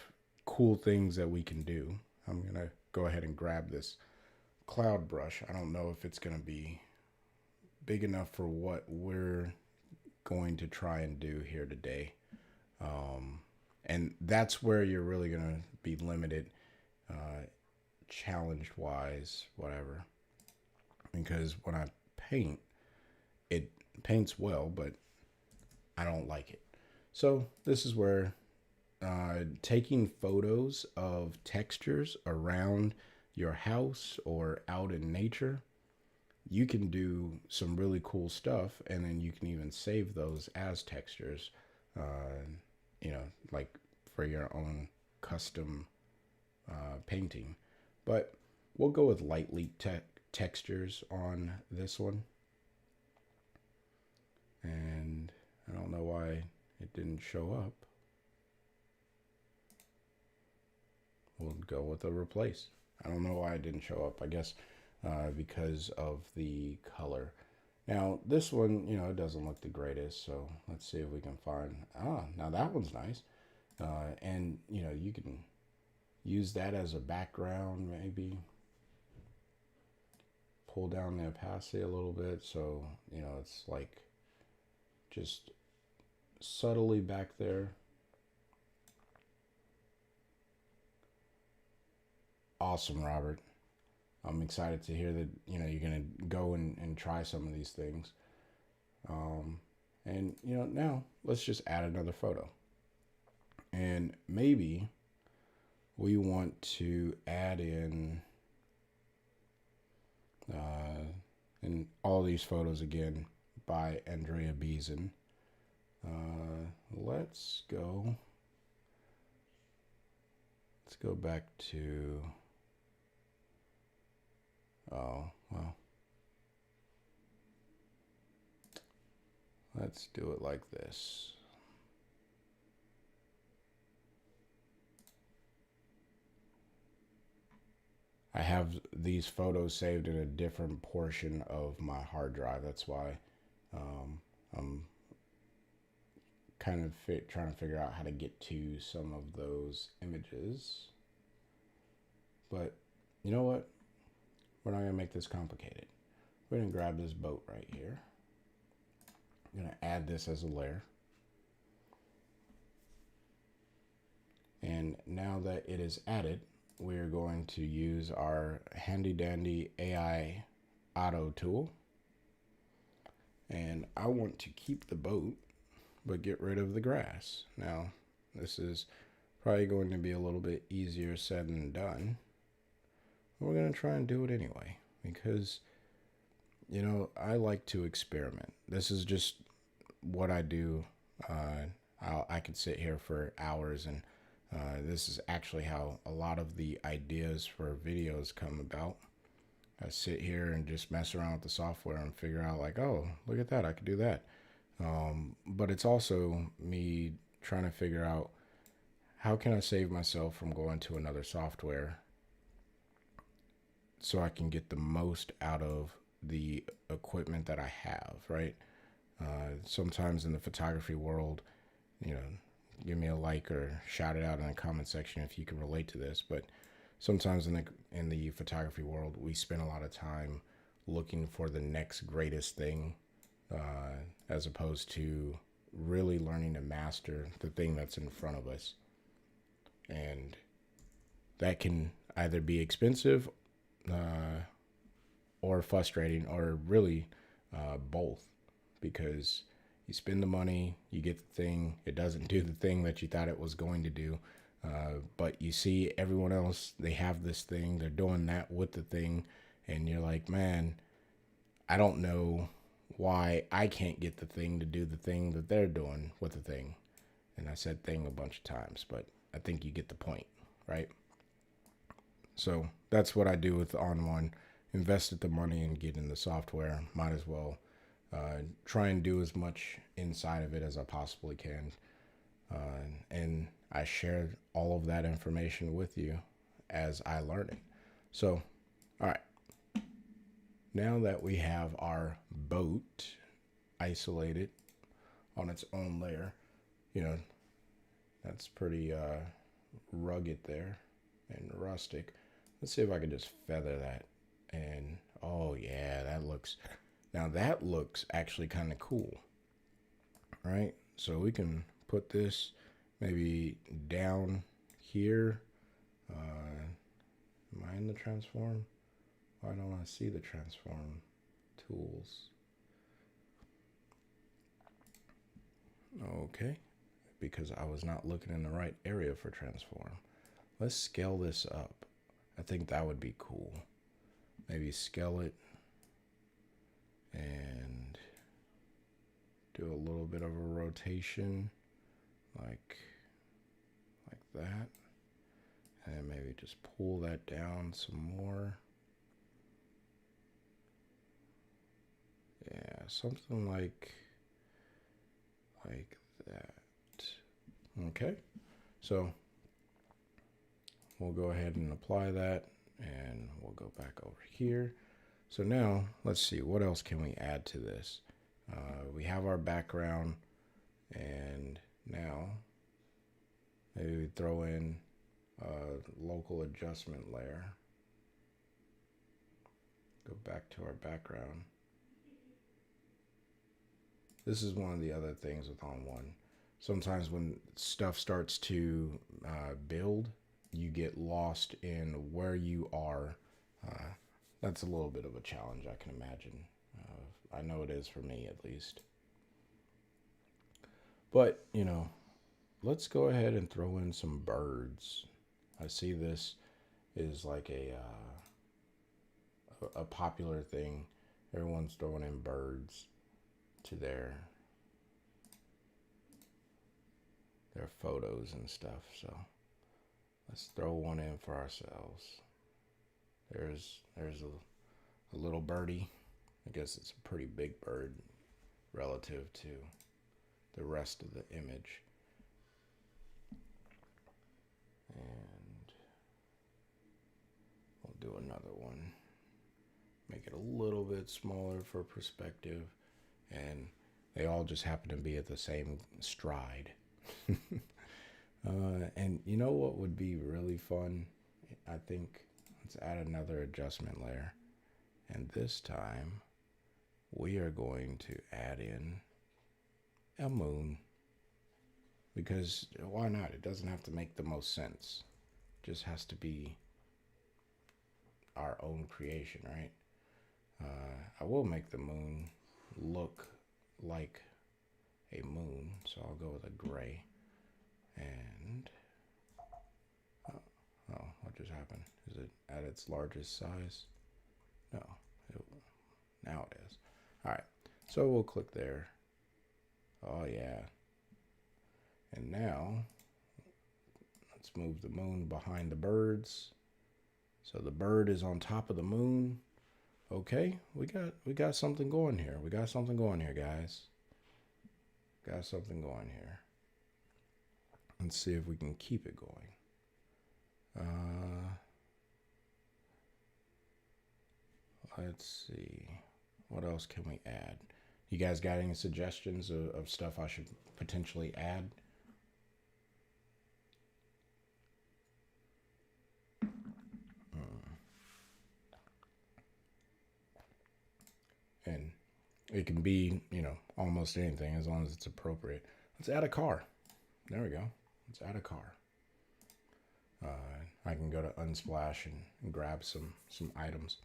[SPEAKER 1] cool things that we can do. I'm going to go ahead and grab this cloud brush. I don't know if it's going to be big enough for what we're going to try and do here today. And that's where you're really going to be limited, challenge wise, whatever. Because when I paint, it paints well, but I don't like it. So this is where taking photos of textures around your house or out in nature, you can do some really cool stuff, and then you can even save those as textures. Like for your own custom painting. But we'll go with lightly textures on this one. And I don't know why it didn't show up. We'll go with a replace. I don't know why it didn't show up. I guess because of the color. Now, this one, it doesn't look the greatest, so let's see if we can find, now that one's nice. And, you can use that as a background, maybe. Pull down the opacity a little bit, so, it's like just subtly back there. Awesome, Robert. I'm excited to hear that, you're going to go and try some of these things. And, now let's just add another photo. And maybe we want to add in all these photos again by Andrea Beeson. Let's go back to, let's do it like this. I have these photos saved in a different portion of my hard drive. That's why I'm kind of trying to figure out how to get to some of those images. But you know what? We're not going to make this complicated. We're going to grab this boat right here. I'm going to add this as a layer. And now that it is added, we're going to use our handy dandy AI auto tool. And I want to keep the boat, but get rid of the grass. Now, this is probably going to be a little bit easier said than done. We're going to try and do it anyway, because, you know, I like to experiment. This is just what I do. I could sit here for hours, and this is actually how a lot of the ideas for videos come about. I sit here and just mess around with the software and figure out, like, oh, look at that, I could do that. But it's also me trying to figure out, how can I save myself from going to another software so I can get the most out of the equipment that I have, right? Sometimes in the photography world, you know, give me a like or shout it out in the comment section if you can relate to this. But sometimes in the photography world, we spend a lot of time looking for the next greatest thing, as opposed to really learning to master the thing that's in front of us. And that can either be expensive or frustrating, or really both, because you spend the money, you get the thing, it doesn't do the thing that you thought it was going to do, but you see everyone else, they have this thing, they're doing that with the thing, and you're like, man, I don't know why I can't get the thing to do the thing that they're doing with the thing. And I said thing a bunch of times, but I think you get the point, right? So that's what I do with ON1. Invested the money and get in the software. Might as well try and do as much inside of it as I possibly can. And I share all of that information with you as I learn it. So, all right. Now that we have our boat isolated on its own layer, you know, that's pretty rugged there and rustic. Let's see if I can just feather that. And oh yeah, that looks actually kind of cool, right? So we can put this maybe down here. Am I in the transform? Why don't I see the transform tools? Okay, because I was not looking in the right area for transform. Let's scale this up. I think that would be cool. Maybe scale it and do a little bit of a rotation like that. And maybe just pull that down some more. Yeah, something like that. Okay, so we'll go ahead and apply that, and we'll go back over here. So now let's see, what else can we add to this? We have our background, and now maybe we throw in a local adjustment layer. Go back to our background. This is one of the other things with ON1. Sometimes when stuff starts to build, you get lost in where you are. That's a little bit of a challenge, I can imagine. I know it is for me, at least. But, you know, let's go ahead and throw in some birds. I see this is like a popular thing. Everyone's throwing in birds to their photos and stuff. So let's throw one in for ourselves. There's a little birdie. I guess it's a pretty big bird relative to the rest of the image. And we'll do another one. Make it a little bit smaller for perspective. And they all just happen to be at the same stride. And you know what would be really fun? I think let's add another adjustment layer. And this time we are going to add in a moon. Because why not? It doesn't have to make the most sense. It just has to be our own creation, right? I will make the moon look like a moon, so I'll go with a gray. And oh, what just happened? Is it at its largest size? No, it, now it is. All right, so we'll click there. Oh yeah. And now let's move the moon behind the birds. So the bird is on top of the moon. Okay, we got something going here. We got something going here, guys. Got something going here. Let's see if we can keep it going. Let's see. What else can we add? You guys got any suggestions of stuff I should potentially add? And it can be, almost anything as long as it's appropriate. Let's add a car. There we go. Let's add a car. I can go to Unsplash and grab some items.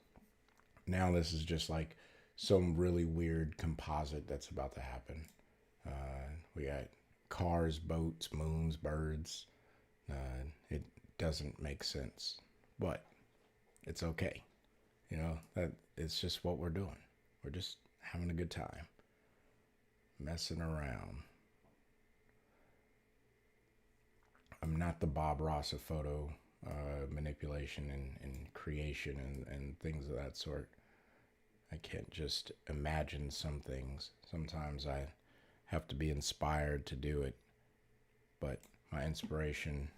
[SPEAKER 1] Now this is just like some really weird composite that's about to happen. We got cars, boats, moons, birds. It doesn't make sense, but it's okay. That it's just what we're doing. We're just having a good time, messing around. I'm not the Bob Ross of photo manipulation and creation and things of that sort. I can't just imagine some things. Sometimes I have to be inspired to do it, but my inspiration,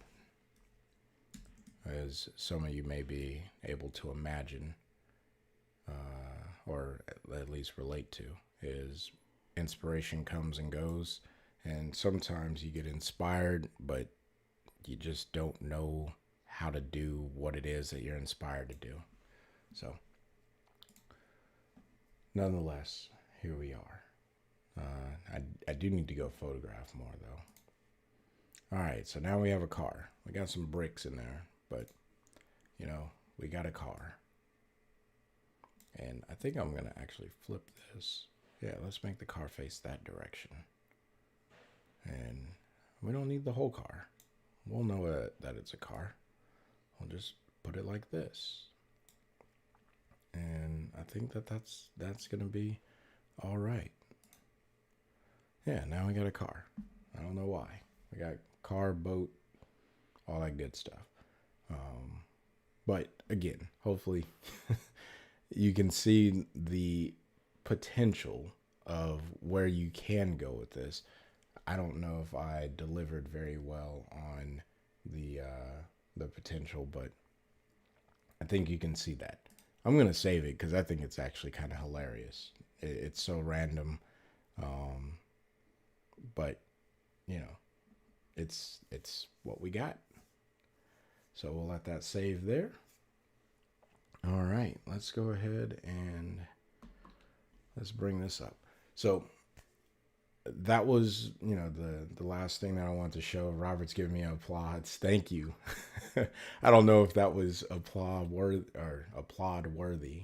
[SPEAKER 1] as some of you may be able to imagine, or at least relate to, is inspiration comes and goes, and sometimes you get inspired, but you just don't know how to do what it is that you're inspired to do. So, nonetheless, here we are. I do need to go photograph more, though. All right, so now we have a car. We got some bricks in there, but, we got a car. And I think I'm going to actually flip this. Yeah, let's make the car face that direction. And we don't need the whole car. We'll know that it's a car. We'll just put it like this. And I think that's going to be all right. Yeah, now we got a car. I don't know why. We got car, boat, all that good stuff. But again, hopefully you can see the potential of where you can go with this. I don't know if I delivered very well on the potential, but I think you can see that. I'm going to save it because I think it's actually kind of hilarious. It's so random. But, it's what we got. So we'll let that save there. All right, let's go ahead and let's bring this up. So that was, the last thing that I wanted to show. Robert's giving me applause. Thank you. I don't know if that was applaud worthy.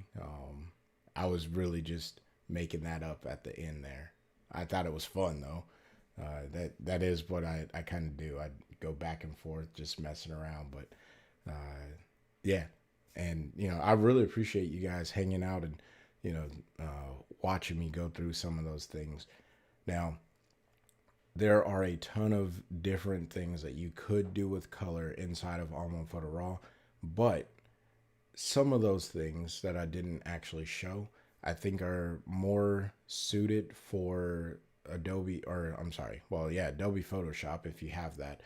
[SPEAKER 1] I was really just making that up at the end there. I thought it was fun though. That is what I kind of do. I go back and forth, just messing around. But yeah, and I really appreciate you guys hanging out and watching me go through some of those things. Now, there are a ton of different things that you could do with color inside of ON1 Photo Raw, but some of those things that I didn't actually show, I think are more suited for Adobe Photoshop if you have that,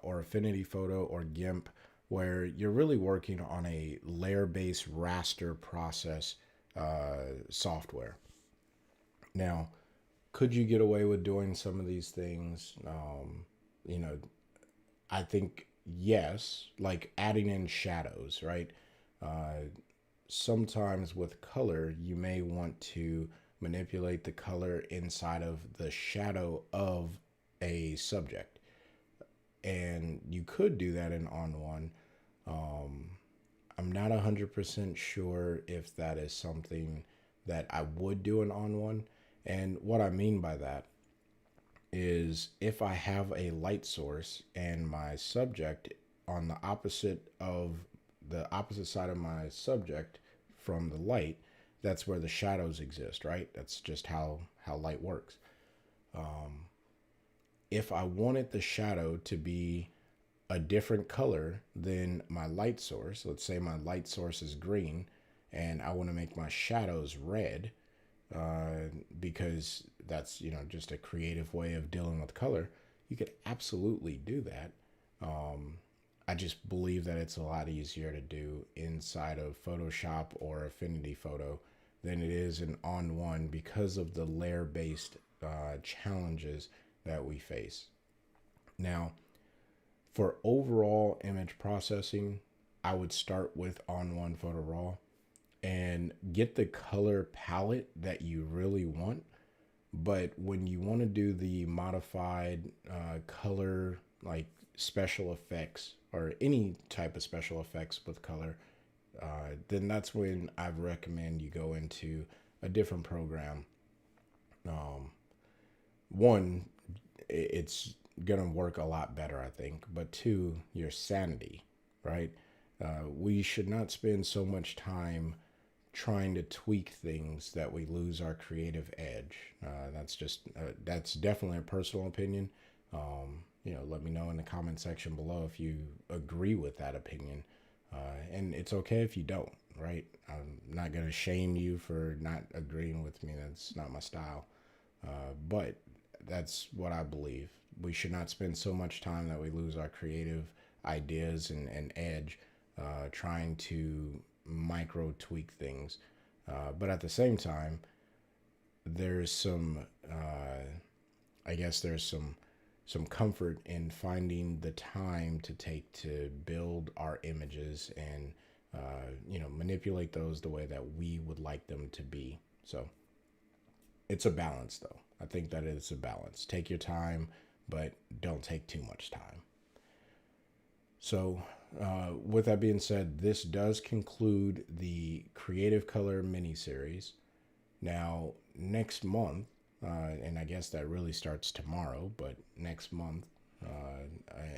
[SPEAKER 1] or Affinity Photo or GIMP, where you're really working on a layer-based raster process software. Now, could you get away with doing some of these things? I think yes, like adding in shadows, right? Sometimes with color, you may want to manipulate the color inside of the shadow of a subject. And you could do that in ON1. I'm not 100% sure if that is something that I would do in ON1. And what I mean by that is if I have a light source and my subject on the opposite side of my subject from the light, that's where the shadows exist, right? That's just how light works. If I wanted the shadow to be a different color than my light source, let's say my light source is green and I want to make my shadows red, because that's, just a creative way of dealing with color, you could absolutely do that. I just believe that it's a lot easier to do inside of Photoshop or Affinity Photo than it is in ON1 because of the layer based challenges that we face. Now, for overall image processing, I would start with ON1 Photo Raw and get the color palette that you really want. But when you want to do the modified color, like special effects or any type of special effects with color, then that's when I recommend you go into a different program. One, it's going to work a lot better, I think. But two, your sanity, right? We should not spend so much time trying to tweak things that we lose our creative edge. That's definitely a personal opinion. Let me know in the comment section below if you agree with that opinion. And it's okay if you don't, right? I'm not going to shame you for not agreeing with me. That's not my style. But that's what I believe. We should not spend so much time that we lose our creative ideas and edge trying to micro tweak things. But at the same time, there's some comfort in finding the time to take to build our images and manipulate those the way that we would like them to be. So it's a balance, though. I think that it's a balance. Take your time, but don't take too much time. So with that being said, this does conclude the Creative Color mini-series. Now, next month, and I guess that really starts tomorrow, but next month,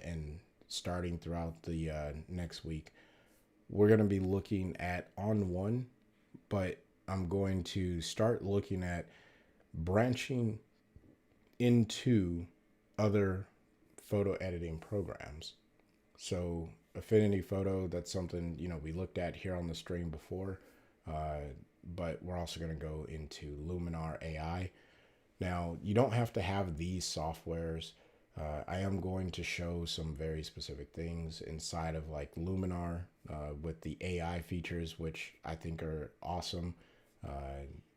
[SPEAKER 1] and starting throughout the next week, we're going to be looking at ON1, but I'm going to start looking at branching into other photo editing programs. So Affinity Photo, that's something, we looked at here on the stream before, but we're also going to go into Luminar AI. Now, you don't have to have these softwares. I am going to show some very specific things inside of like Luminar with the AI features, which I think are awesome.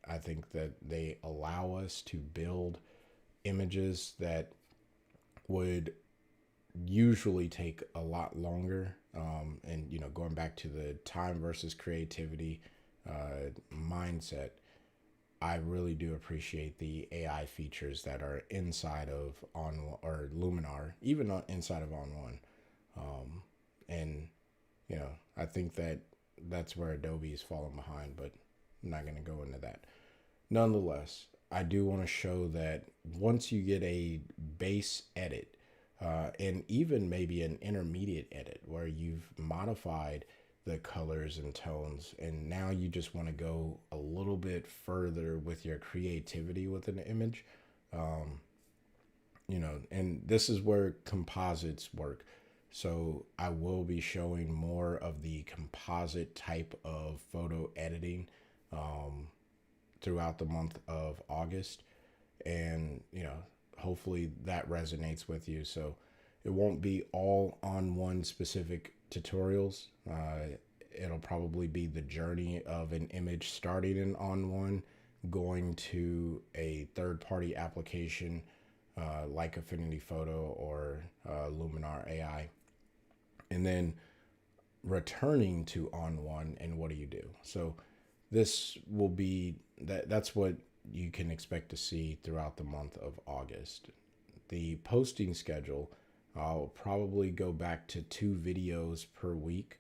[SPEAKER 1] I think that they allow us to build images that would usually take a lot longer. And, going back to the time versus creativity mindset, I really do appreciate the AI features that are inside of Luminar, even inside of ON1. And, I think that that's where Adobe is falling behind, but I'm not going to go into that. Nonetheless, I do want to show that once you get a base edit, and even maybe an intermediate edit where you've modified the colors and tones, and now you just want to go a little bit further with your creativity with an image, and this is where composites work. So I will be showing more of the composite type of photo editing throughout the month of August. And, hopefully that resonates with you. So it won't be all ON1 specific tutorials. It'll probably be the journey of an image starting in ON1, going to a third-party application like Affinity Photo or Luminar AI, and then returning to ON1. And what do you do? So this will be that's what you can expect to see throughout the month of August. The posting schedule, I'll probably go back to 2 videos per week,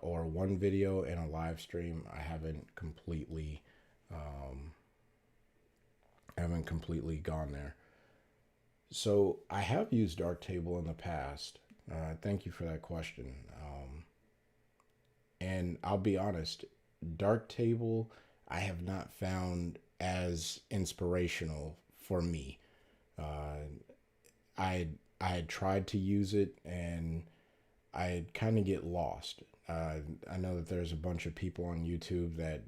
[SPEAKER 1] or 1 video and a live stream. I haven't completely gone there. So I have used Darktable in the past. Thank you for that question. And I'll be honest, Darktable I have not found as inspirational for me. Uh, I I had tried to use it and I kind of get lost. I know that there's a bunch of people on YouTube that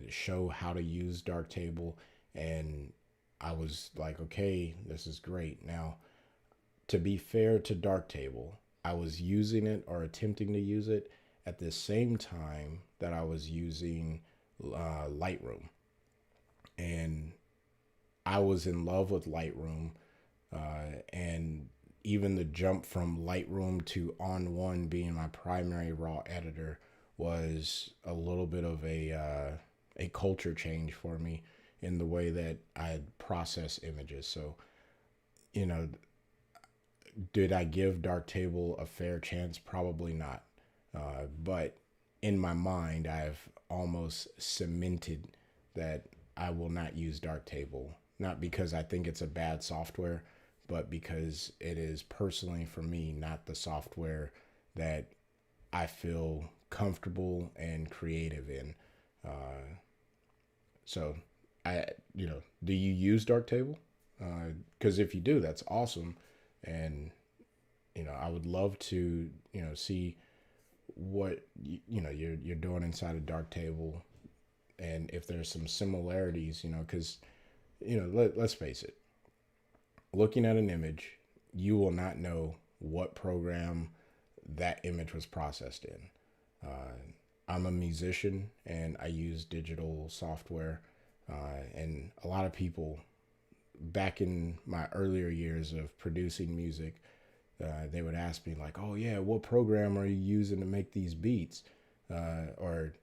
[SPEAKER 1] show how to use Darktable, and I was like, okay, this is great. Now, to be fair to Darktable, I was using it or attempting to use it at the same time that I was using Lightroom, and I was in love with Lightroom, and even the jump from Lightroom to ON1 being my primary raw editor was a little bit of a culture change for me in the way that I process images. So, you know, did I give Darktable a fair chance? Probably not. But in my mind, I've almost cemented that I will not use Darktable. Not because I think it's a bad software, but because it is personally for me not the software that I feel comfortable and creative in. Uh, so do you use Darktable? Because if you do, that's awesome, and I would love to see what you're doing inside of Darktable, and if there's some similarities, because let's face it, looking at an image, you will not know what program that image was processed in. I'm a musician and I use digital software, and a lot of people back in my earlier years of producing music, they would ask me like, "Oh yeah, what program are you using to make these beats?" Or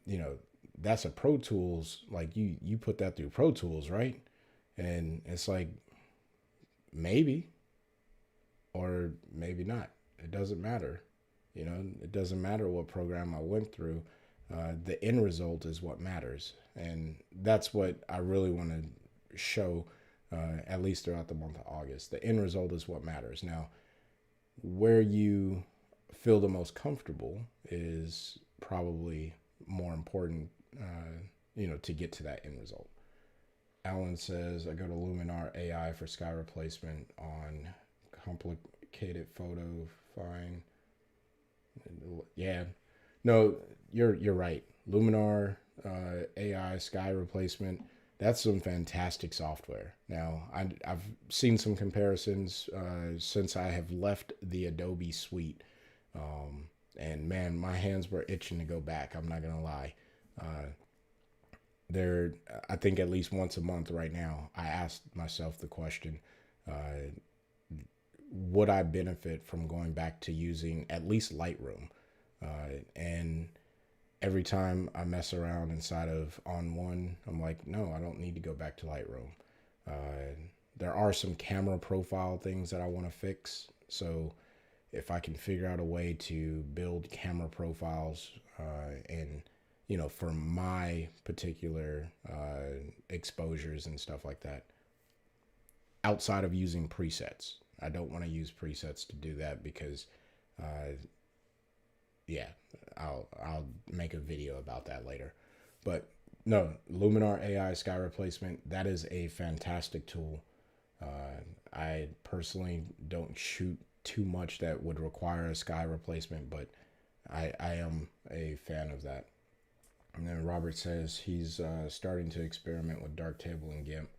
[SPEAKER 1] you know, that's a Pro Tools. Like you put that through Pro Tools, right? And it's like maybe or maybe not. It doesn't matter. It doesn't matter what program I went through. The end result is what matters, and that's what I really want to show. At least throughout the month of August, the end result is what matters. Now, where you feel the most comfortable is probably more important, to get to that end result. Alan says, I go to Luminar AI for sky replacement on complicated photo. Fine. Yeah. No, you're right. Luminar AI sky replacement. That's some fantastic software. Now, I've seen some comparisons since I have left the Adobe suite. And man, my hands were itching to go back. I'm not going to lie. There, I think at least once a month right now, I ask myself the question, would I benefit from going back to using at least Lightroom? And every time I mess around inside of ON1, I'm like, no, I don't need to go back to Lightroom. There are some camera profile things that I want to fix. So if I can figure out a way to build camera profiles, and for my particular exposures and stuff like that, outside of using presets, I don't want to use presets to do that because, yeah, I'll make a video about that later. But no, Luminar AI sky replacement, that is a fantastic tool. I personally don't shoot too much that would require a sky replacement, but I am a fan of that. And then Robert says he's starting to experiment with Darktable and GIMP.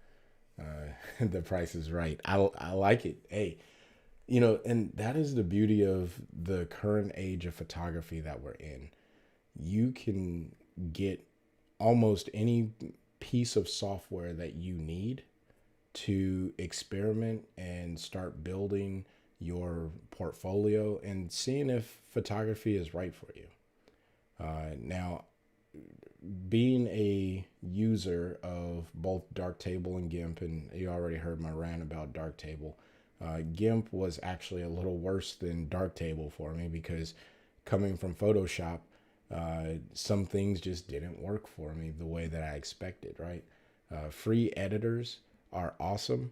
[SPEAKER 1] The price is right. I like it. Hey, and that is the beauty of the current age of photography that we're in. You can get almost any piece of software that you need to experiment and start building your portfolio and seeing if photography is right for you. Now, being a user of both Darktable and GIMP, and you already heard my rant about Darktable. GIMP was actually a little worse than Darktable for me because coming from Photoshop, some things just didn't work for me the way that I expected, right? Free editors are awesome,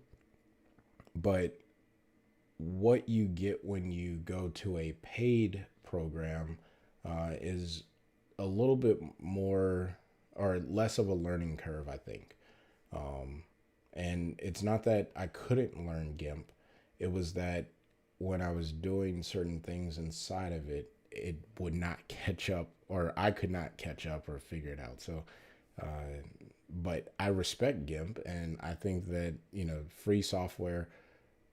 [SPEAKER 1] but what you get when you go to a paid program is a little bit more or less of a learning curve, I think. Um, and it's not that I couldn't learn GIMP, it was that when I was doing certain things inside of it, it would not catch up, or I could not catch up or figure it out. So, uh, but I respect GIMP, and I think that, free software,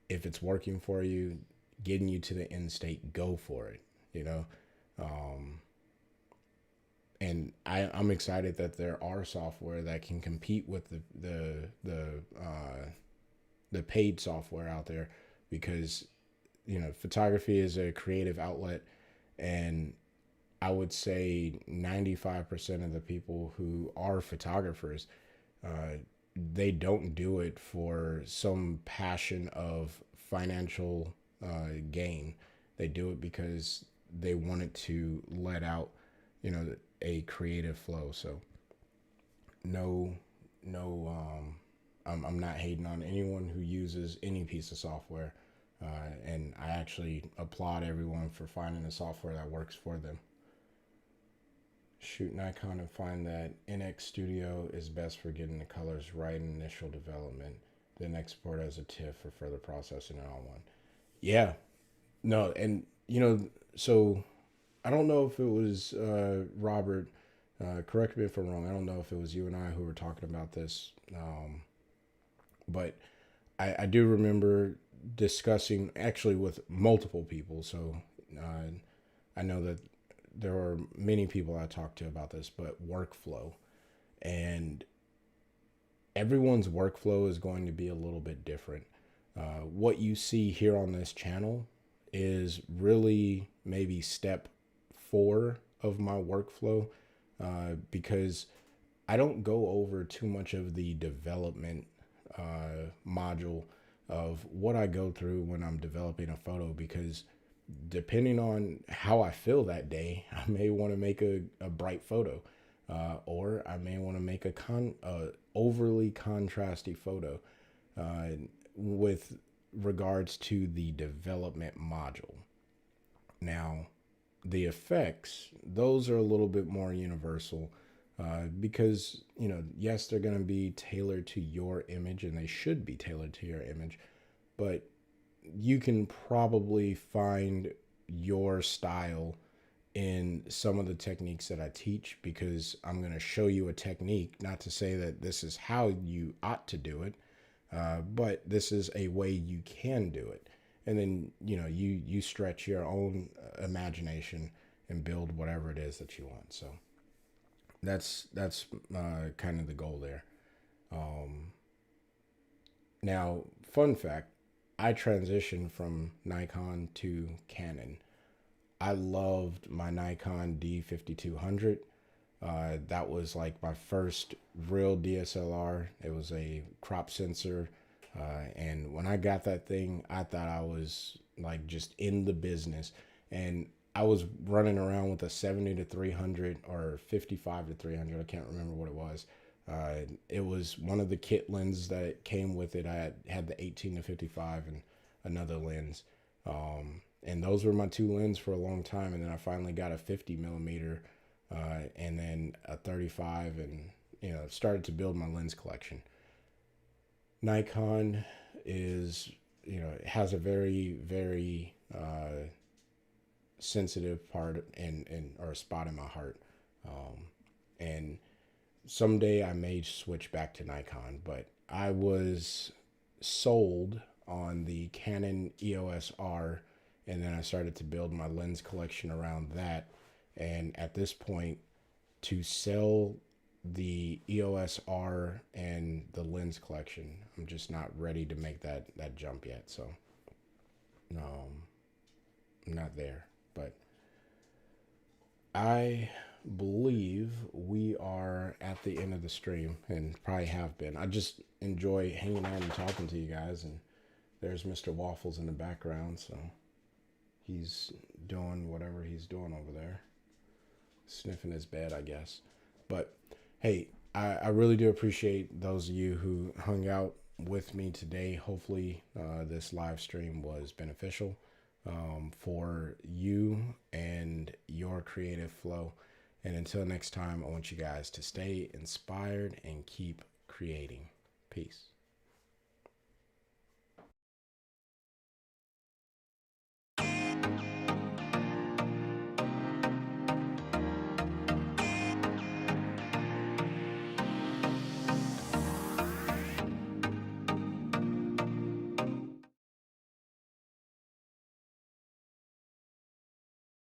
[SPEAKER 1] if it's working for you, getting you to the end state, go for it, you know? Um, I'm excited that there are software that can compete with the paid software out there, because photography is a creative outlet, and I would say 95% of the people who are photographers, uh, they don't do it for some passion of financial gain. They do it because they wanted to let out, a creative flow. So no, no, I'm not hating on anyone who uses any piece of software. And I actually applaud everyone for finding a software that works for them. Shoot Nikon and find that NX Studio is best for getting the colors right in initial development, then export as a TIFF for further processing in ON1. Yeah, no, and so I don't know if it was Robert. Correct me if I'm wrong. I don't know if it was you and I who were talking about this, but I do remember discussing actually with multiple people. So I know that there were many people I talked to about this, but workflow, and everyone's workflow is going to be a little bit different. What you see here on this channel is really maybe step 4 of my workflow, because I don't go over too much of the development module of what I go through when I'm developing a photo, because depending on how I feel that day, I may want to make a bright photo, or I may want to make a overly contrasty photo with regards to the development module. Now, the effects, those are a little bit more universal, because, yes, they're going to be tailored to your image, and they should be tailored to your image, but you can probably find your style in some of the techniques that I teach, because I'm going to show you a technique, not to say that this is how you ought to do it, but this is a way you can do it. And then, you stretch your own imagination and build whatever it is that you want. So that's kind of the goal there. Now, fun fact, I transitioned from Nikon to Canon. I loved my Nikon D5200. That was like my first real DSLR. It was a crop sensor. And when I got that thing, I thought I was like just in the business. And I was running around with a 70 to 300 or 55 to 300. I can't remember what it was. It was one of the kit lenses that came with it. I had the 18 to 55 and another lens. And those were my two lenses for a long time. And then I finally got a 50 millimeter, and then a 35, and, started to build my lens collection. Nikon is, it has a very, very sensitive part and or a spot in my heart. And someday I may switch back to Nikon, but I was sold on the Canon EOS R, and then I started to build my lens collection around that. And at this point, to sell the EOS R and the lens collection, I'm just not ready to make that jump yet. So I'm not there. But believe we are at the end of the stream, and probably have been. I just enjoy hanging out and talking to you guys, and there's Mr. Waffles in the background, so he's doing whatever he's doing over there. Sniffing his bed, I guess. But hey, I really do appreciate those of you who hung out with me today. Hopefully, this live stream was beneficial for you and your creative flow. And until next time, I want you guys to stay inspired and keep creating. Peace.